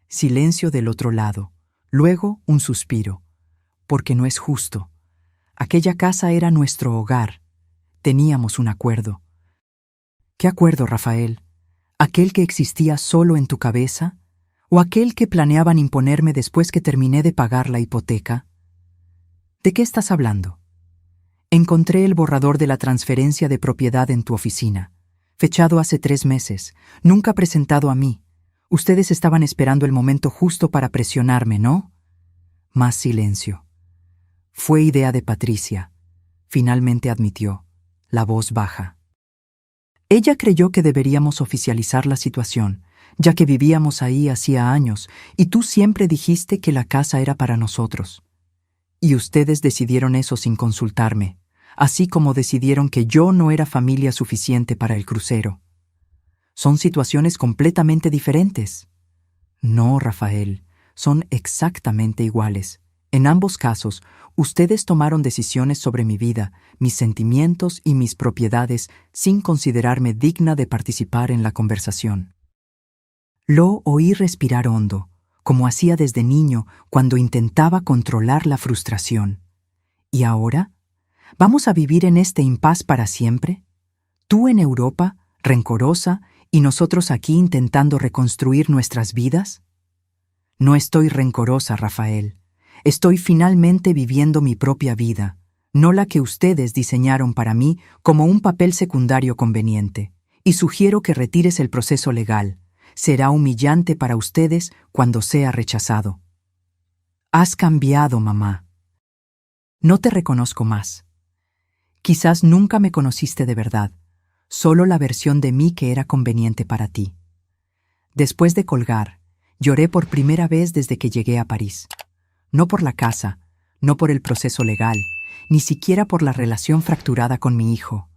Silencio del otro lado. Luego un suspiro. Porque no es justo. Aquella casa era nuestro hogar. Teníamos un acuerdo. ¿Qué acuerdo, Rafael? ¿Aquel que existía solo en tu cabeza? ¿O aquel que planeaban imponerme después que terminé de pagar la hipoteca? ¿De qué estás hablando? Encontré el borrador de la transferencia de propiedad en tu oficina, fechado hace 3 meses, nunca presentado a mí. Ustedes estaban esperando el momento justo para presionarme, ¿no? Más silencio. Fue idea de Patricia. Finalmente admitió, la voz baja. Ella creyó que deberíamos oficializar la situación, ya que vivíamos ahí hacía años, y tú siempre dijiste que la casa era para nosotros. Y ustedes decidieron eso sin consultarme, así como decidieron que yo no era familia suficiente para el crucero. Son situaciones completamente diferentes. No, Rafael, son exactamente iguales. En ambos casos, ustedes tomaron decisiones sobre mi vida, mis sentimientos y mis propiedades sin considerarme digna de participar en la conversación. Lo oí respirar hondo, como hacía desde niño cuando intentaba controlar la frustración. ¿Y ahora? ¿Vamos a vivir en este impas para siempre? ¿Tú en Europa, rencorosa, y nosotros aquí intentando reconstruir nuestras vidas? No estoy rencorosa, Rafael. Estoy finalmente viviendo mi propia vida, no la que ustedes diseñaron para mí como un papel secundario conveniente, y sugiero que retires el proceso legal. Será humillante para ustedes cuando sea rechazado. Has cambiado, mamá. No te reconozco más. Quizás nunca me conociste de verdad, solo la versión de mí que era conveniente para ti. Después de colgar, lloré por primera vez desde que llegué a París. No por la casa, no por el proceso legal, ni siquiera por la relación fracturada con mi hijo.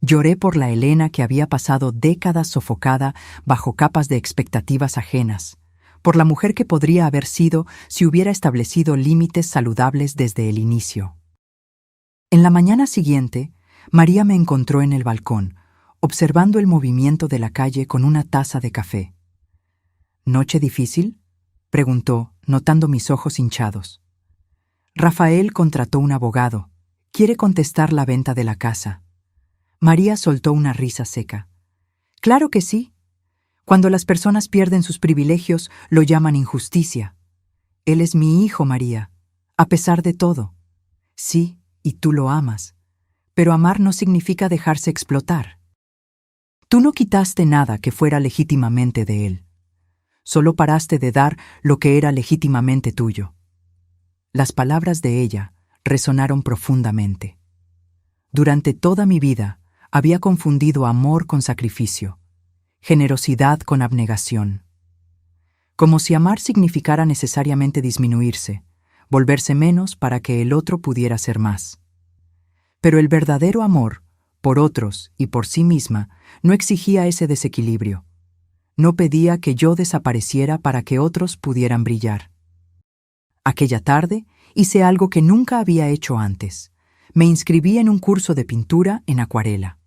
Lloré por la Elena que había pasado décadas sofocada bajo capas de expectativas ajenas, por la mujer que podría haber sido si hubiera establecido límites saludables desde el inicio. En la mañana siguiente, María me encontró en el balcón, observando el movimiento de la calle con una taza de café. ¿Noche difícil?, preguntó, notando mis ojos hinchados. Rafael contrató un abogado. Quiere contestar la venta de la casa. María soltó una risa seca. Claro que sí. Cuando las personas pierden sus privilegios, lo llaman injusticia. Él es mi hijo, María, a pesar de todo. Sí, y tú lo amas. Pero amar no significa dejarse explotar. Tú no quitaste nada que fuera legítimamente de él. Solo paraste de dar lo que era legítimamente tuyo. Las palabras de ella resonaron profundamente. Durante toda mi vida había confundido amor con sacrificio, generosidad con abnegación. Como si amar significara necesariamente disminuirse, volverse menos para que el otro pudiera ser más. Pero el verdadero amor, por otros y por sí misma, no exigía ese desequilibrio. No pedía que yo desapareciera para que otros pudieran brillar. Aquella tarde hice algo que nunca había hecho antes. Me inscribí en un curso de pintura en acuarela.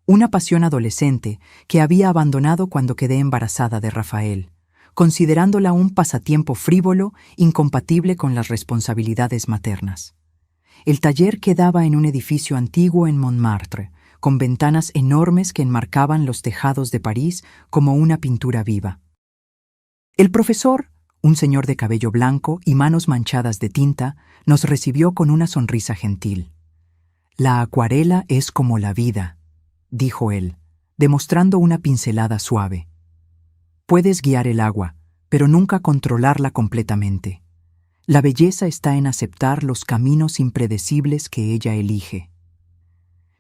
Una pasión adolescente que había abandonado cuando quedé embarazada de Rafael, considerándola un pasatiempo frívolo, incompatible con las responsabilidades maternas. El taller quedaba en un edificio antiguo en Montmartre, con ventanas enormes que enmarcaban los tejados de París como una pintura viva. El profesor, un señor de cabello blanco y manos manchadas de tinta, nos recibió con una sonrisa gentil. «La acuarela es como la vida», dijo él, demostrando una pincelada suave. «Puedes guiar el agua, pero nunca controlarla completamente. La belleza está en aceptar los caminos impredecibles que ella elige».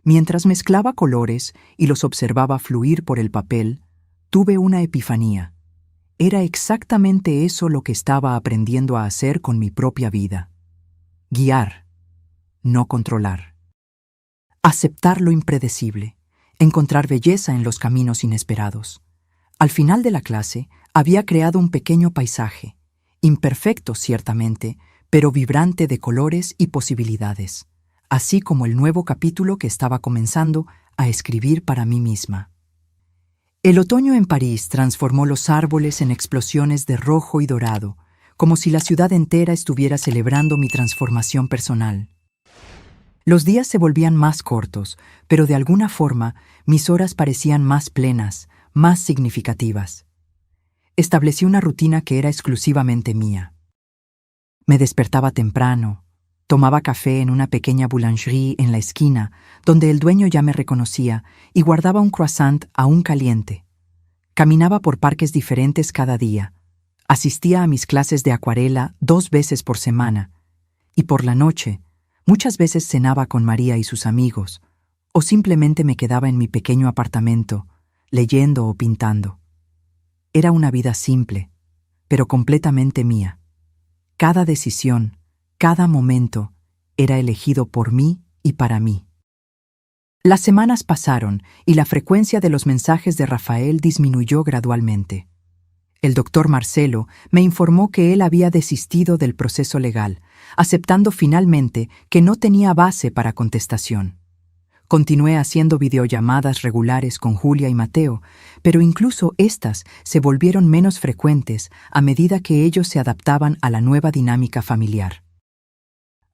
Mientras mezclaba colores y los observaba fluir por el papel, tuve una epifanía. Era exactamente eso lo que estaba aprendiendo a hacer con mi propia vida. Guiar, no controlar. Aceptar lo impredecible, encontrar belleza en los caminos inesperados. Al final de la clase, Había creado un pequeño paisaje, imperfecto ciertamente, pero vibrante de colores y posibilidades, así como el nuevo capítulo que estaba comenzando a escribir para mí misma. El otoño en París transformó los árboles en explosiones de rojo y dorado, como si la ciudad entera estuviera celebrando mi transformación personal. Los días se volvían más cortos, pero de alguna forma mis horas parecían más plenas, más significativas. Establecí una rutina que era exclusivamente mía. Me despertaba temprano, tomaba café en una pequeña boulangerie en la esquina, donde el dueño ya me reconocía, y guardaba un croissant aún caliente. Caminaba por parques diferentes cada día, asistía a mis clases de acuarela 2 veces por semana, y por la noche, muchas veces cenaba con María y sus amigos, o simplemente me quedaba en mi pequeño apartamento, leyendo o pintando. Era una vida simple, pero completamente mía. Cada decisión, cada momento, era elegido por mí y para mí. Las semanas pasaron y la frecuencia de los mensajes de Rafael disminuyó gradualmente. El doctor Marcelo me informó que él había desistido del proceso legal, aceptando finalmente que no tenía base para contestación. Continué haciendo videollamadas regulares con Julia y Mateo, pero incluso estas se volvieron menos frecuentes a medida que ellos se adaptaban a la nueva dinámica familiar.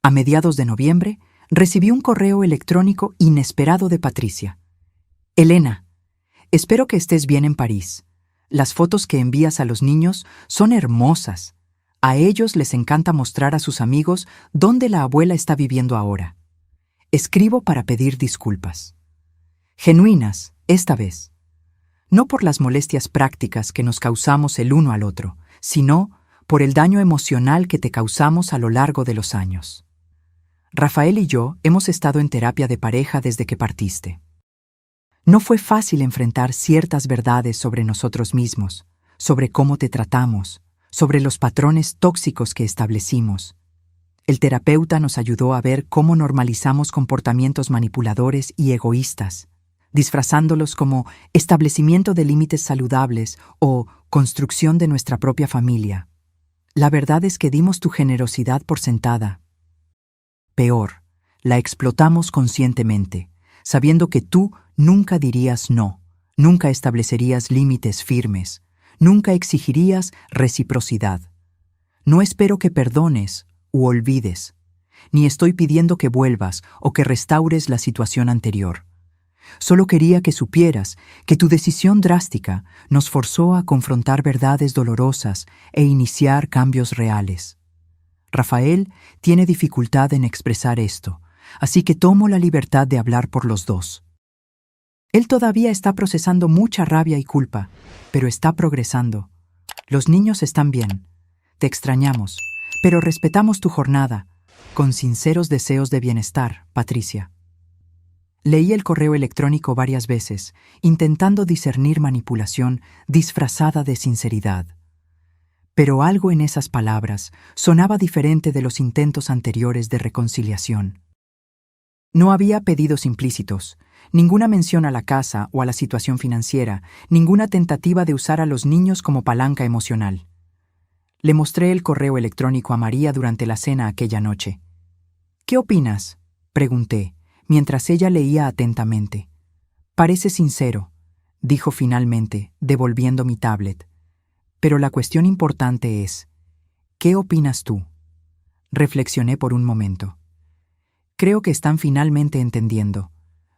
A mediados de noviembre, recibí un correo electrónico inesperado de Patricia. Elena, espero que estés bien en París. Las fotos que envías a los niños son hermosas. A ellos les encanta mostrar a sus amigos dónde la abuela está viviendo ahora. Escribo para pedir disculpas. Genuinas, esta vez. No por las molestias prácticas que nos causamos el uno al otro, sino por el daño emocional que te causamos a lo largo de los años. Rafael y yo hemos estado en terapia de pareja desde que partiste. No fue fácil enfrentar ciertas verdades sobre nosotros mismos, sobre cómo te tratamos, sobre los patrones tóxicos que establecimos. El terapeuta nos ayudó a ver cómo normalizamos comportamientos manipuladores y egoístas, disfrazándolos como establecimiento de límites saludables o construcción de nuestra propia familia. La verdad es que dimos tu generosidad por sentada. Peor, la explotamos conscientemente, sabiendo que tú nunca dirías no, nunca establecerías límites firmes, nunca exigirías reciprocidad. No espero que perdones u olvides, ni estoy pidiendo que vuelvas o que restaures la situación anterior. Solo quería que supieras que tu decisión drástica nos forzó a confrontar verdades dolorosas e iniciar cambios reales. Rafael tiene dificultad en expresar esto, así que tomo la libertad de hablar por los dos. Él todavía está procesando mucha rabia y culpa, pero está progresando. Los niños están bien. Te extrañamos, pero respetamos tu jornada, con sinceros deseos de bienestar, Patricia. Leí el correo electrónico varias veces, intentando discernir manipulación disfrazada de sinceridad. Pero algo en esas palabras sonaba diferente de los intentos anteriores de reconciliación. No había pedidos implícitos, ninguna mención a la casa o a la situación financiera, ninguna tentativa de usar a los niños como palanca emocional. Le mostré el correo electrónico a María durante la cena aquella noche. ¿Qué opinas?, pregunté, mientras ella leía atentamente. Parece sincero, dijo finalmente, devolviendo mi tablet. Pero la cuestión importante es, ¿qué opinas tú? Reflexioné por un momento. Creo que están finalmente entendiendo,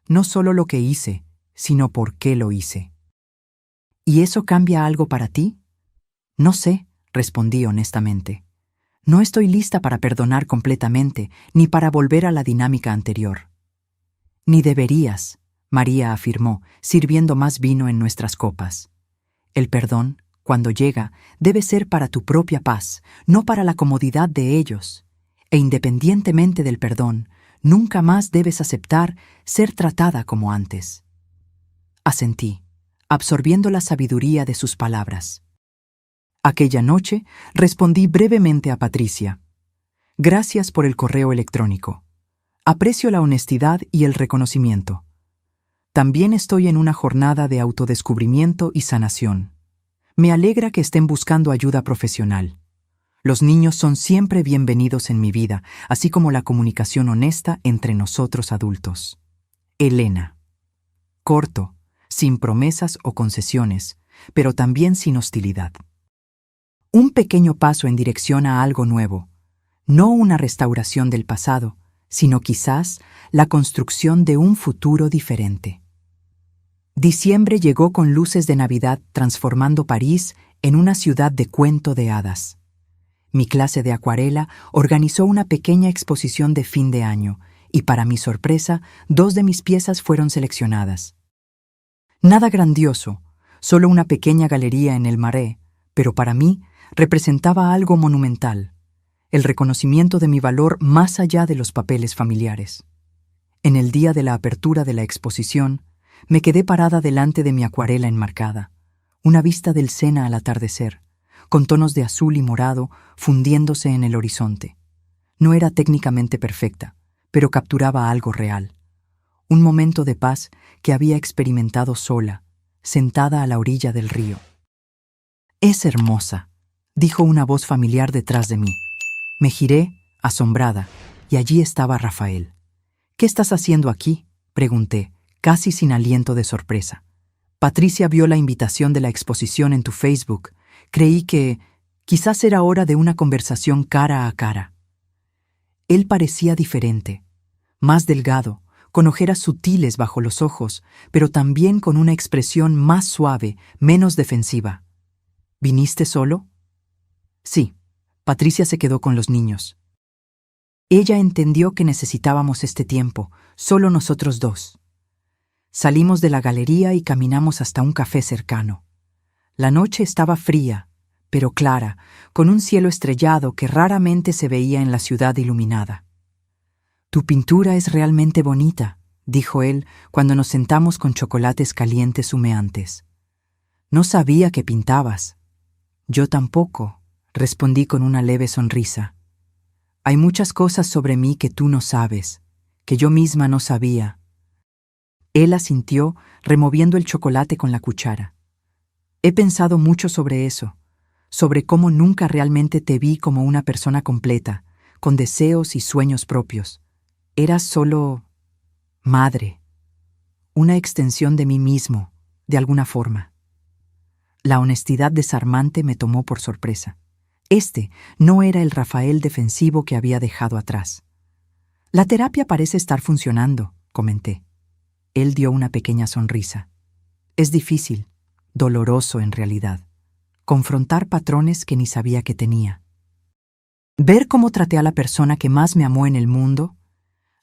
no solo lo que hice, sino por qué lo hice. ¿Y eso cambia algo para ti? No sé, respondí honestamente. No estoy lista para perdonar completamente, ni para volver a la dinámica anterior. Ni deberías, María afirmó, sirviendo más vino en nuestras copas. El perdón, cuando llega, debe ser para tu propia paz, no para la comodidad de ellos. E independientemente del perdón, nunca más debes aceptar ser tratada como antes. Asentí, absorbiendo la sabiduría de sus palabras. Aquella noche respondí brevemente a Patricia. Gracias por el correo electrónico. Aprecio la honestidad y el reconocimiento. También estoy en una jornada de autodescubrimiento y sanación. Me alegra que estén buscando ayuda profesional. Los niños son siempre bienvenidos en mi vida, así como la comunicación honesta entre nosotros adultos. Elena. Corto, sin promesas o concesiones, pero también sin hostilidad. Un pequeño paso en dirección a algo nuevo, no una restauración del pasado, sino quizás la construcción de un futuro diferente. Diciembre llegó con luces de Navidad transformando París en una ciudad de cuento de hadas. Mi clase de acuarela organizó una pequeña exposición de fin de año y, para mi sorpresa, 2 de mis piezas fueron seleccionadas. Nada grandioso, solo una pequeña galería en el Marais, pero para mí representaba algo monumental, el reconocimiento de mi valor más allá de los papeles familiares. En el día de la apertura de la exposición, me quedé parada delante de mi acuarela enmarcada, una vista del Sena al atardecer, con tonos de azul y morado fundiéndose en el horizonte. No era técnicamente perfecta, pero capturaba algo real. Un momento de paz que había experimentado sola, sentada a la orilla del río. «Es hermosa», dijo una voz familiar detrás de mí. Me giré, asombrada, y allí estaba Rafael. «¿Qué estás haciendo aquí?», pregunté, casi sin aliento de sorpresa. «Patricia vio la invitación de la exposición en tu Facebook. Creí que quizás era hora de una conversación cara a cara». Él parecía diferente, más delgado, con ojeras sutiles bajo los ojos, pero también con una expresión más suave, menos defensiva. «¿Viniste solo?». «Sí». Patricia se quedó con los niños. Ella entendió que necesitábamos este tiempo, solo nosotros dos. Salimos de la galería y caminamos hasta un café cercano. La noche estaba fría, pero clara, con un cielo estrellado que raramente se veía en la ciudad iluminada. «Tu pintura es realmente bonita», dijo él cuando nos sentamos con chocolates calientes humeantes. «No sabía que pintabas». «Yo tampoco», respondí con una leve sonrisa. «Hay muchas cosas sobre mí que tú no sabes, que yo misma no sabía». Él asintió, removiendo el chocolate con la cuchara. «He pensado mucho sobre eso, sobre cómo nunca realmente te vi como una persona completa, con deseos y sueños propios. Eras solo madre, una extensión de mí mismo, de alguna forma». La honestidad desarmante me tomó por sorpresa. Este no era el Rafael defensivo que había dejado atrás. «La terapia parece estar funcionando», comenté. Él dio una pequeña sonrisa. «Es difícil, doloroso en realidad, confrontar patrones que ni sabía que tenía. Ver cómo traté a la persona que más me amó en el mundo.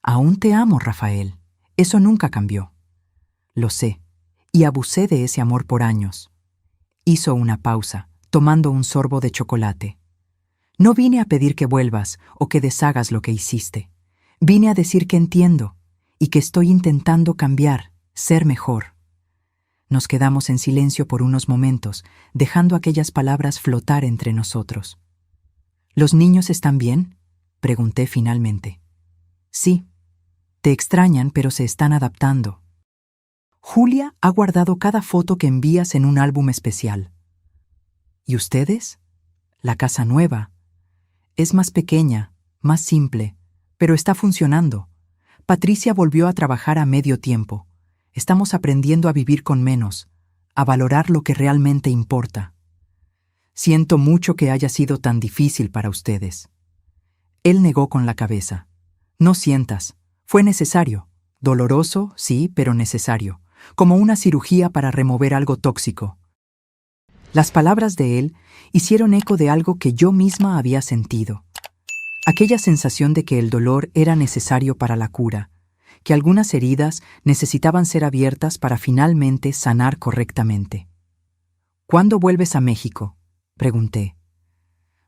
Aún te amo, Rafael. Eso nunca cambió. Lo sé, y abusé de ese amor por años». Hizo una pausa, tomando un sorbo de chocolate. «No vine a pedir que vuelvas o que deshagas lo que hiciste. Vine a decir que entiendo y que estoy intentando cambiar, ser mejor». Nos quedamos en silencio por unos momentos, dejando aquellas palabras flotar entre nosotros. «¿Los niños están bien?», pregunté finalmente. «Sí. Te extrañan, pero se están adaptando. Julia ha guardado cada foto que envías en un álbum especial». «¿Y ustedes?». «La casa nueva. Es más pequeña, más simple, pero está funcionando. Patricia volvió a trabajar a medio tiempo. Estamos aprendiendo a vivir con menos, a valorar lo que realmente importa. Siento mucho que haya sido tan difícil para ustedes». Él negó con la cabeza. «No sientas. Fue necesario. Doloroso, sí, pero necesario. Como una cirugía para remover algo tóxico». Las palabras de él hicieron eco de algo que yo misma había sentido. Aquella sensación de que el dolor era necesario para la cura, que algunas heridas necesitaban ser abiertas para finalmente sanar correctamente. «¿Cuándo vuelves a México?», pregunté.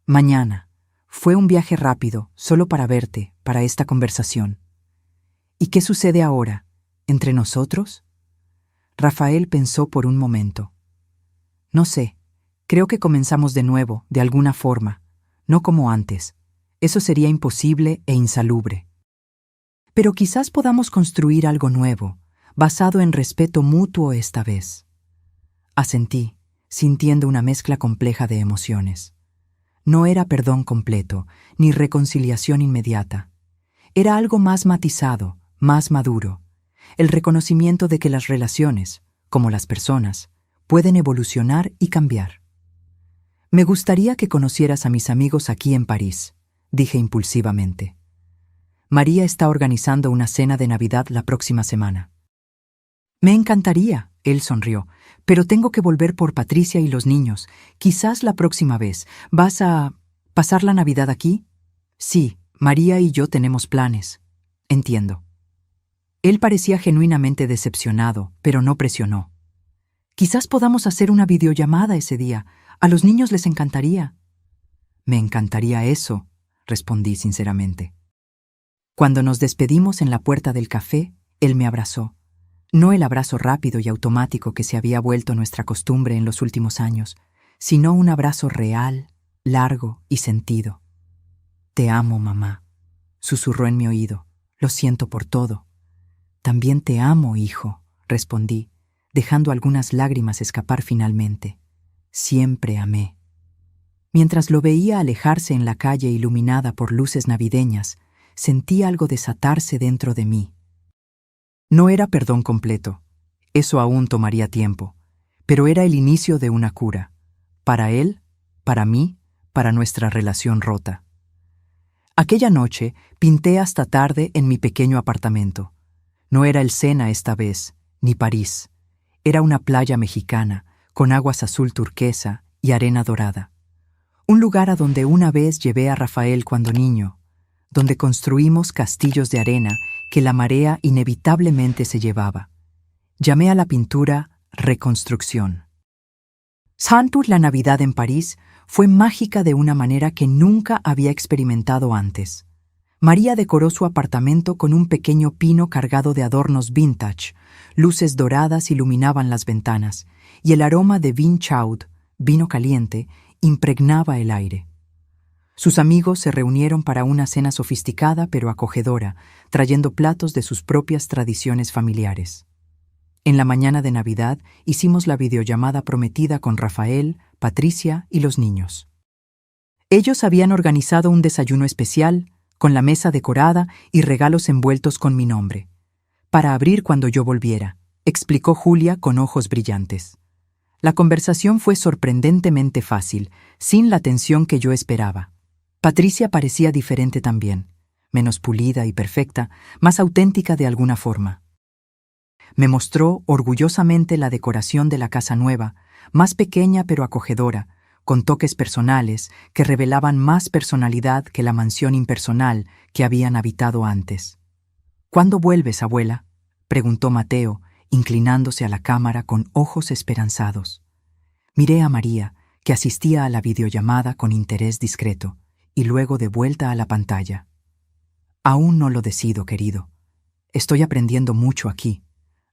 «Mañana. Fue un viaje rápido, solo para verte, para esta conversación». «¿Y qué sucede ahora? ¿Entre nosotros?». Rafael pensó por un momento. «No sé. Creo que comenzamos de nuevo, de alguna forma, no como antes. Eso sería imposible e insalubre. Pero quizás podamos construir algo nuevo, basado en respeto mutuo esta vez». Asentí, sintiendo una mezcla compleja de emociones. No era perdón completo, ni reconciliación inmediata. Era algo más matizado, más maduro, el reconocimiento de que las relaciones, como las personas, pueden evolucionar y cambiar. Me gustaría que conocieras a mis amigos aquí en París, dije impulsivamente. María está organizando una cena de Navidad la próxima semana. Me encantaría, él sonrió, pero tengo que volver por Patricia y los niños. Quizás la próxima vez. ¿Vas a pasar la Navidad aquí? Sí, María y yo tenemos planes. Entiendo. Él parecía genuinamente decepcionado, pero no presionó. Quizás podamos hacer una videollamada ese día. A los niños les encantaría. Me encantaría eso, respondí sinceramente. Cuando nos despedimos en la puerta del café, él me abrazó. No el abrazo rápido y automático que se había vuelto nuestra costumbre en los últimos años, sino un abrazo real, largo y sentido. Te amo, mamá, susurró en mi oído. Lo siento por todo. También te amo, hijo, respondí, dejando algunas lágrimas escapar finalmente. Siempre amé. Mientras lo veía alejarse en la calle iluminada por luces navideñas, sentí algo desatarse dentro de mí. No era perdón completo, eso aún tomaría tiempo, pero era el inicio de una cura, para él, para mí, para nuestra relación rota. Aquella noche pinté hasta tarde en mi pequeño apartamento. No era el Sena esta vez, ni París. Era una playa mexicana, con aguas azul turquesa y arena dorada. Un lugar a donde una vez llevé a Rafael cuando niño, donde construimos castillos de arena que la marea inevitablemente se llevaba. Llamé a la pintura reconstrucción. Santur, la Navidad en París, fue mágica de una manera que nunca había experimentado antes. María decoró su apartamento con un pequeño pino cargado de adornos vintage, luces doradas iluminaban las ventanas, y el aroma de vin chaud, vino caliente, impregnaba el aire. Sus amigos se reunieron para una cena sofisticada pero acogedora, trayendo platos de sus propias tradiciones familiares. En la mañana de Navidad hicimos la videollamada prometida con Rafael, Patricia y los niños. Ellos habían organizado un desayuno especial, con la mesa decorada y regalos envueltos con mi nombre. Para abrir cuando yo volviera, explicó Julia con ojos brillantes. La conversación fue sorprendentemente fácil, sin la tensión que yo esperaba. Patricia parecía diferente también, menos pulida y perfecta, más auténtica de alguna forma. Me mostró orgullosamente la decoración de la casa nueva, más pequeña pero acogedora, con toques personales que revelaban más personalidad que la mansión impersonal que habían habitado antes. ¿Cuándo vuelves, abuela?, preguntó Mateo, inclinándose a la cámara con ojos esperanzados. Miré a María, que asistía a la videollamada con interés discreto, y luego de vuelta a la pantalla. Aún no lo decido, querido. Estoy aprendiendo mucho aquí,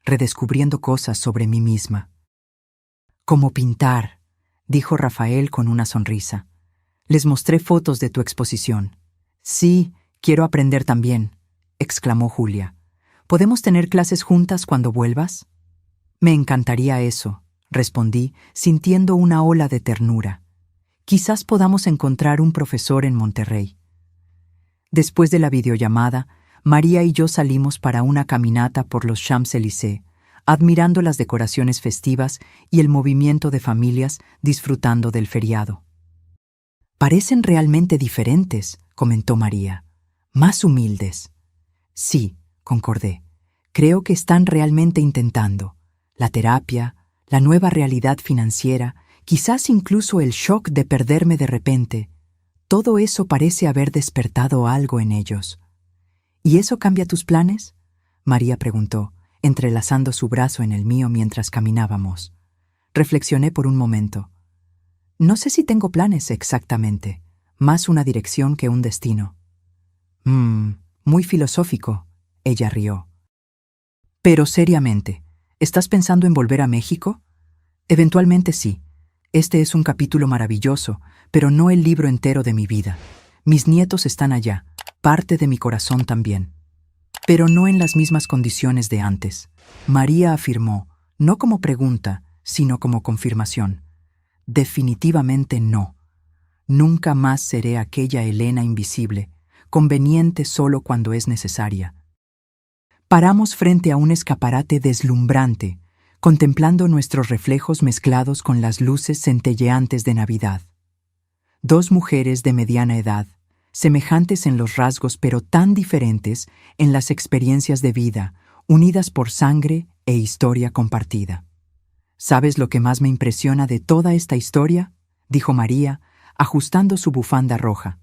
redescubriendo cosas sobre mí misma. Como pintar, dijo Rafael con una sonrisa. Les mostré fotos de tu exposición. Sí, quiero aprender también, exclamó Julia. ¿Podemos tener clases juntas cuando vuelvas? Me encantaría eso, respondí, sintiendo una ola de ternura. Quizás podamos encontrar un profesor en Monterrey. Después de la videollamada, María y yo salimos para una caminata por los Champs-Élysées, admirando las decoraciones festivas y el movimiento de familias disfrutando del feriado. Parecen realmente diferentes, comentó María. Más humildes. Sí, concordé. Creo que están realmente intentando. La terapia, la nueva realidad financiera, quizás incluso el shock de perderme de repente. Todo eso parece haber despertado algo en ellos. ¿Y eso cambia tus planes?, María preguntó, entrelazando su brazo en el mío mientras caminábamos. Reflexioné por un momento. No sé si tengo planes exactamente, más una dirección que un destino. Muy filosófico, ella rió. Pero seriamente, ¿estás pensando en volver a México? Eventualmente sí. Este es un capítulo maravilloso, pero no el libro entero de mi vida. Mis nietos están allá, parte de mi corazón también. Pero no en las mismas condiciones de antes. María afirmó, no como pregunta, sino como confirmación. Definitivamente no. Nunca más seré aquella Elena invisible, conveniente solo cuando es necesaria. Paramos frente a un escaparate deslumbrante, contemplando nuestros reflejos mezclados con las luces centelleantes de Navidad. Dos mujeres de mediana edad, semejantes en los rasgos pero tan diferentes en las experiencias de vida, unidas por sangre e historia compartida. ¿Sabes lo que más me impresiona de toda esta historia?, dijo María, ajustando su bufanda roja.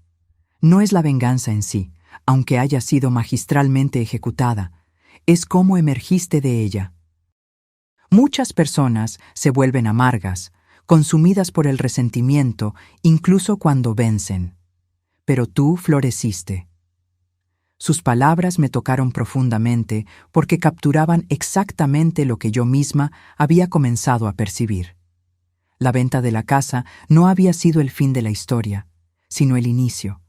No es la venganza en sí, aunque haya sido magistralmente ejecutada, es cómo emergiste de ella. Muchas personas se vuelven amargas, consumidas por el resentimiento, incluso cuando vencen. Pero tú floreciste. Sus palabras me tocaron profundamente porque capturaban exactamente lo que yo misma había comenzado a percibir. La venta de la casa no había sido el fin de la historia, sino el inicio.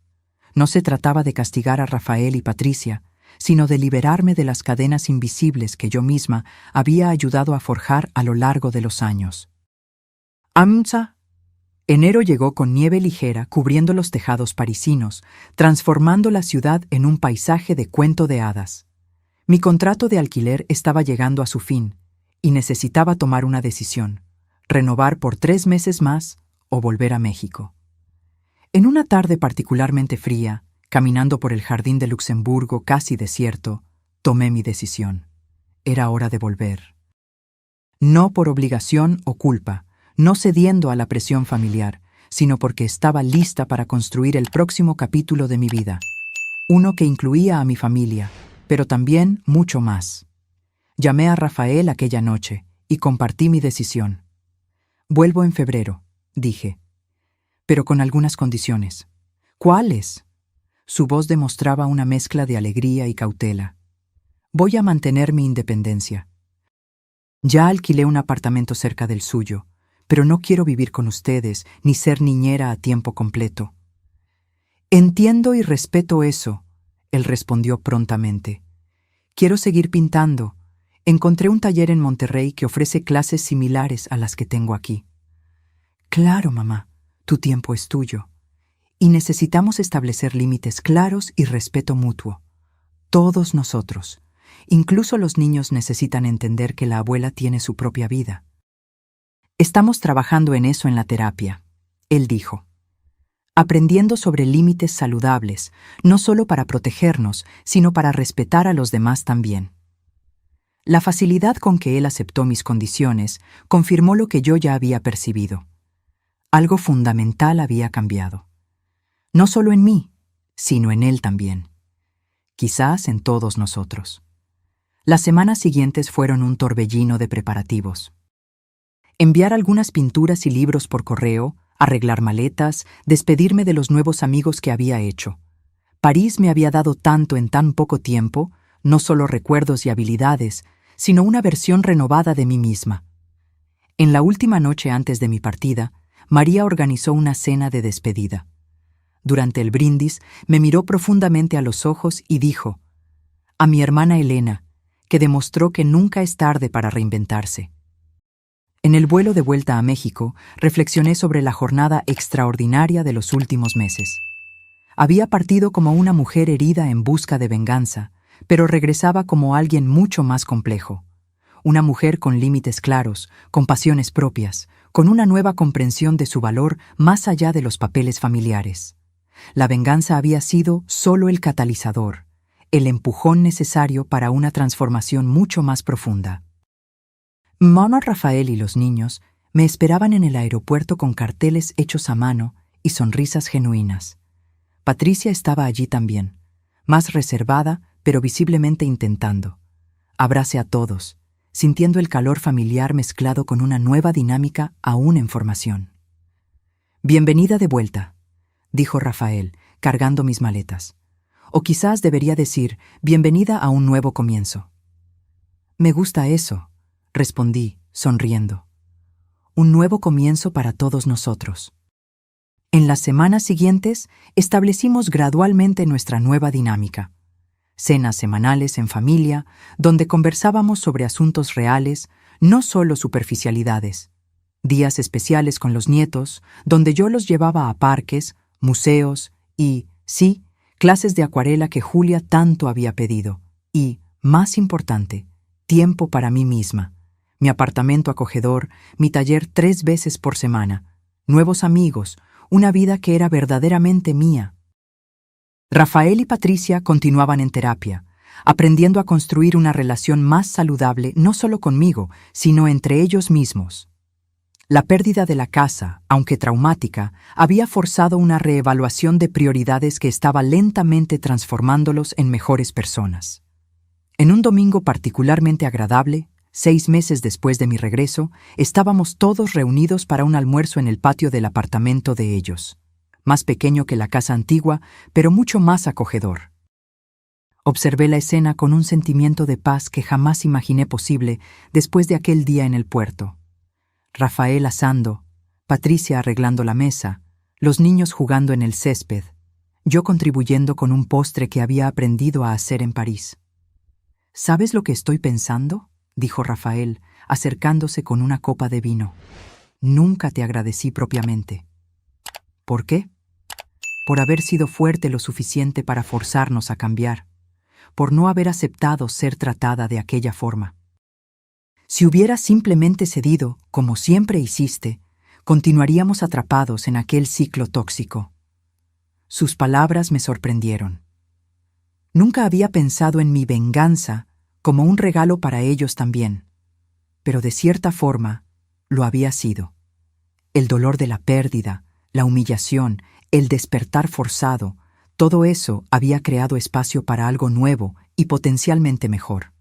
No se trataba de castigar a Rafael y Patricia, sino de liberarme de las cadenas invisibles que yo misma había ayudado a forjar a lo largo de los años. AMSA. Enero llegó con nieve ligera cubriendo los tejados parisinos, transformando la ciudad en un paisaje de cuento de hadas. Mi contrato de alquiler estaba llegando a su fin y necesitaba tomar una decisión: renovar por 3 meses más o volver a México. En una tarde particularmente fría, caminando por el jardín de Luxemburgo casi desierto, tomé mi decisión. Era hora de volver. No por obligación o culpa, no cediendo a la presión familiar, sino porque estaba lista para construir el próximo capítulo de mi vida, uno que incluía a mi familia, pero también mucho más. Llamé a Rafael aquella noche y compartí mi decisión. Vuelvo en febrero, dije, pero con algunas condiciones. ¿Cuáles? Su voz demostraba una mezcla de alegría y cautela. Voy a mantener mi independencia. Ya alquilé un apartamento cerca del suyo, pero no quiero vivir con ustedes ni ser niñera a tiempo completo. Entiendo y respeto eso, él respondió prontamente. Quiero seguir pintando. Encontré un taller en Monterrey que ofrece clases similares a las que tengo aquí. Claro, mamá, tu tiempo es tuyo. Y necesitamos establecer límites claros y respeto mutuo. Todos nosotros, incluso los niños, necesitan entender que la abuela tiene su propia vida. Estamos trabajando en eso en la terapia, él dijo. Aprendiendo sobre límites saludables, no solo para protegernos, sino para respetar a los demás también. La facilidad con que él aceptó mis condiciones confirmó lo que yo ya había percibido. Algo fundamental había cambiado. No solo en mí, sino en él también. Quizás en todos nosotros. Las semanas siguientes fueron un torbellino de preparativos. Enviar algunas pinturas y libros por correo, arreglar maletas, despedirme de los nuevos amigos que había hecho. París me había dado tanto en tan poco tiempo, no solo recuerdos y habilidades, sino una versión renovada de mí misma. En la última noche antes de mi partida, María organizó una cena de despedida. Durante el brindis, me miró profundamente a los ojos y dijo: «A mi hermana Elena, que demostró que nunca es tarde para reinventarse». En el vuelo de vuelta a México, reflexioné sobre la jornada extraordinaria de los últimos meses. Había partido como una mujer herida en busca de venganza, pero regresaba como alguien mucho más complejo. Una mujer con límites claros, con pasiones propias, con una nueva comprensión de su valor más allá de los papeles familiares. La venganza había sido solo el catalizador, el empujón necesario para una transformación mucho más profunda. Mamá, Rafael y los niños me esperaban en el aeropuerto con carteles hechos a mano y sonrisas genuinas. Patricia estaba allí también, más reservada, pero visiblemente intentando. Abracé a todos, sintiendo el calor familiar mezclado con una nueva dinámica aún en formación. «Bienvenida de vuelta», dijo Rafael, cargando mis maletas. O quizás debería decir, «bienvenida a un nuevo comienzo». «Me gusta eso», respondí, sonriendo. Un nuevo comienzo para todos nosotros. En las semanas siguientes, establecimos gradualmente nuestra nueva dinámica. Cenas semanales en familia, donde conversábamos sobre asuntos reales, no solo superficialidades. días especiales con los nietos, donde yo los llevaba a parques, museos y, sí, clases de acuarela que Julia tanto había pedido. Y, más importante, tiempo para mí misma. Mi apartamento acogedor, mi taller 3 veces por semana, nuevos amigos, una vida que era verdaderamente mía. Rafael y Patricia continuaban en terapia, aprendiendo a construir una relación más saludable no solo conmigo, sino entre ellos mismos. La pérdida de la casa, aunque traumática, había forzado una reevaluación de prioridades que estaba lentamente transformándolos en mejores personas. En un domingo particularmente agradable, 6 meses después de mi regreso, estábamos todos reunidos para un almuerzo en el patio del apartamento de ellos, más pequeño que la casa antigua, pero mucho más acogedor. Observé la escena con un sentimiento de paz que jamás imaginé posible después de aquel día en el puerto. Rafael asando, Patricia arreglando la mesa, los niños jugando en el césped, yo contribuyendo con un postre que había aprendido a hacer en París. ¿Sabes lo que estoy pensando?, dijo Rafael, acercándose con una copa de vino. Nunca te agradecí propiamente. ¿Por qué? Por haber sido fuerte lo suficiente para forzarnos a cambiar, por no haber aceptado ser tratada de aquella forma. Si hubieras simplemente cedido, como siempre hiciste, continuaríamos atrapados en aquel ciclo tóxico. Sus palabras me sorprendieron. Nunca había pensado en mi venganza como un regalo para ellos también, pero de cierta forma lo había sido. El dolor de la pérdida, la humillación, el despertar forzado, todo eso había creado espacio para algo nuevo y potencialmente mejor.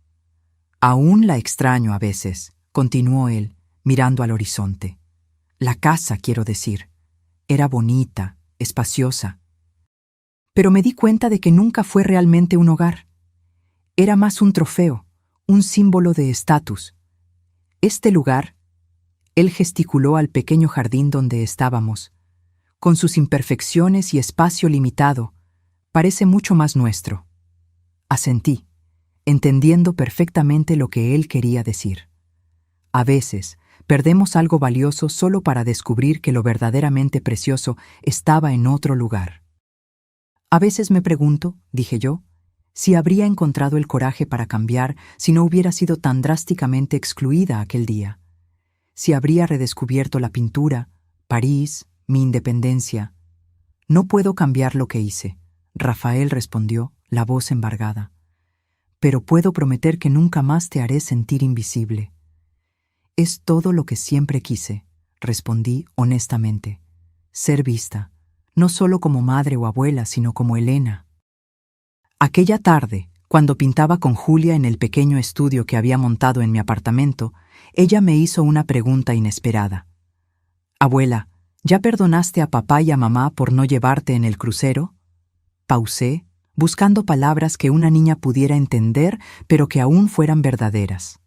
Aún la extraño a veces, continuó él, mirando al horizonte. La casa, quiero decir, era bonita, espaciosa. Pero me di cuenta de que nunca fue realmente un hogar. Era más un trofeo, un símbolo de estatus. Este lugar, él gesticuló al pequeño jardín donde estábamos, con sus imperfecciones y espacio limitado, parece mucho más nuestro. Asentí, entendiendo perfectamente lo que él quería decir. A veces, perdemos algo valioso solo para descubrir que lo verdaderamente precioso estaba en otro lugar. A veces me pregunto, dije yo, si habría encontrado el coraje para cambiar si no hubiera sido tan drásticamente excluida aquel día. Si habría redescubierto la pintura, París, mi independencia. No puedo cambiar lo que hice, Rafael respondió, la voz embargada. Pero puedo prometer que nunca más te haré sentir invisible. Es todo lo que siempre quise, respondí honestamente. Ser vista, no solo como madre o abuela, sino como Elena. Aquella tarde, cuando pintaba con Julia en el pequeño estudio que había montado en mi apartamento, ella me hizo una pregunta inesperada. Abuela, ¿ya perdonaste a papá y a mamá por no llevarte en el crucero? Pausé, buscando palabras que una niña pudiera entender, pero que aún fueran verdaderas.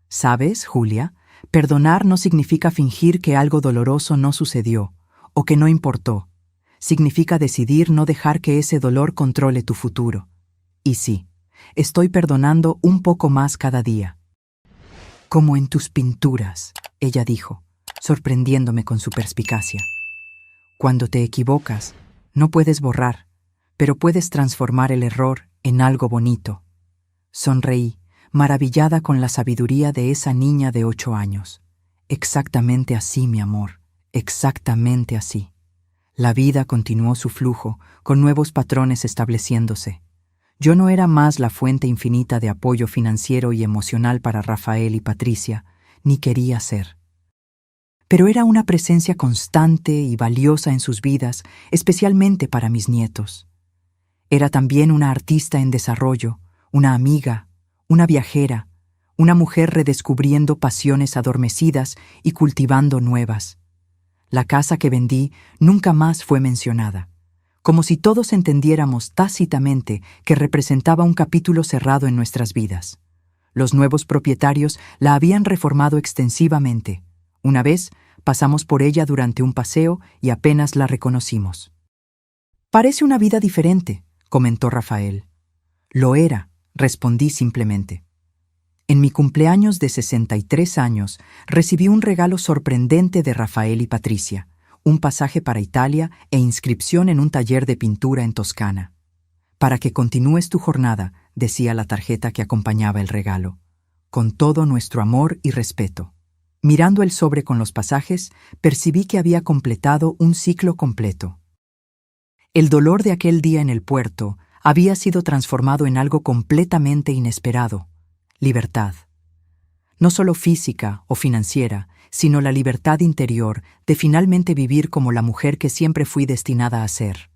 ¿Sabes, Julia? Perdonar no significa fingir que algo doloroso no sucedió, o que no importó. Significa decidir no dejar que ese dolor controle tu futuro. Y sí, estoy perdonando un poco más cada día. Como en tus pinturas, ella dijo, sorprendiéndome con su perspicacia. Cuando te equivocas, no puedes borrar, pero puedes transformar el error en algo bonito. Sonreí, maravillada con la sabiduría de esa niña de 8 años. Exactamente así, mi amor, exactamente así. La vida continuó su flujo, con nuevos patrones estableciéndose. Yo no era más la fuente infinita de apoyo financiero y emocional para Rafael y Patricia, ni quería ser. Pero era una presencia constante y valiosa en sus vidas, especialmente para mis nietos. Era también una artista en desarrollo, una amiga, una viajera, una mujer redescubriendo pasiones adormecidas y cultivando nuevas. La casa que vendí nunca más fue mencionada, como si todos entendiéramos tácitamente que representaba un capítulo cerrado en nuestras vidas. Los nuevos propietarios la habían reformado extensivamente. Una vez pasamos por ella durante un paseo y apenas la reconocimos. Parece una vida diferente, comentó Rafael. Lo era, respondí simplemente. En mi cumpleaños de 63 años, recibí un regalo sorprendente de Rafael y Patricia, un pasaje para Italia e inscripción en un taller de pintura en Toscana. Para que continúes tu jornada, decía la tarjeta que acompañaba el regalo, con todo nuestro amor y respeto. Mirando el sobre con los pasajes, percibí que había completado un ciclo completo. El dolor de aquel día en el puerto había sido transformado en algo completamente inesperado: libertad. No solo física o financiera, sino la libertad interior de finalmente vivir como la mujer que siempre fui destinada a ser.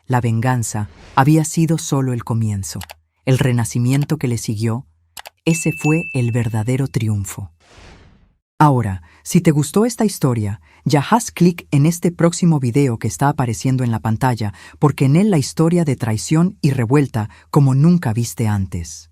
La venganza había sido solo el comienzo. El renacimiento que le siguió, ese fue el verdadero triunfo. Ahora, si te gustó esta historia, ya haz clic en este próximo video que está apareciendo en la pantalla, porque en él la historia de traición y revuelta como nunca viste antes.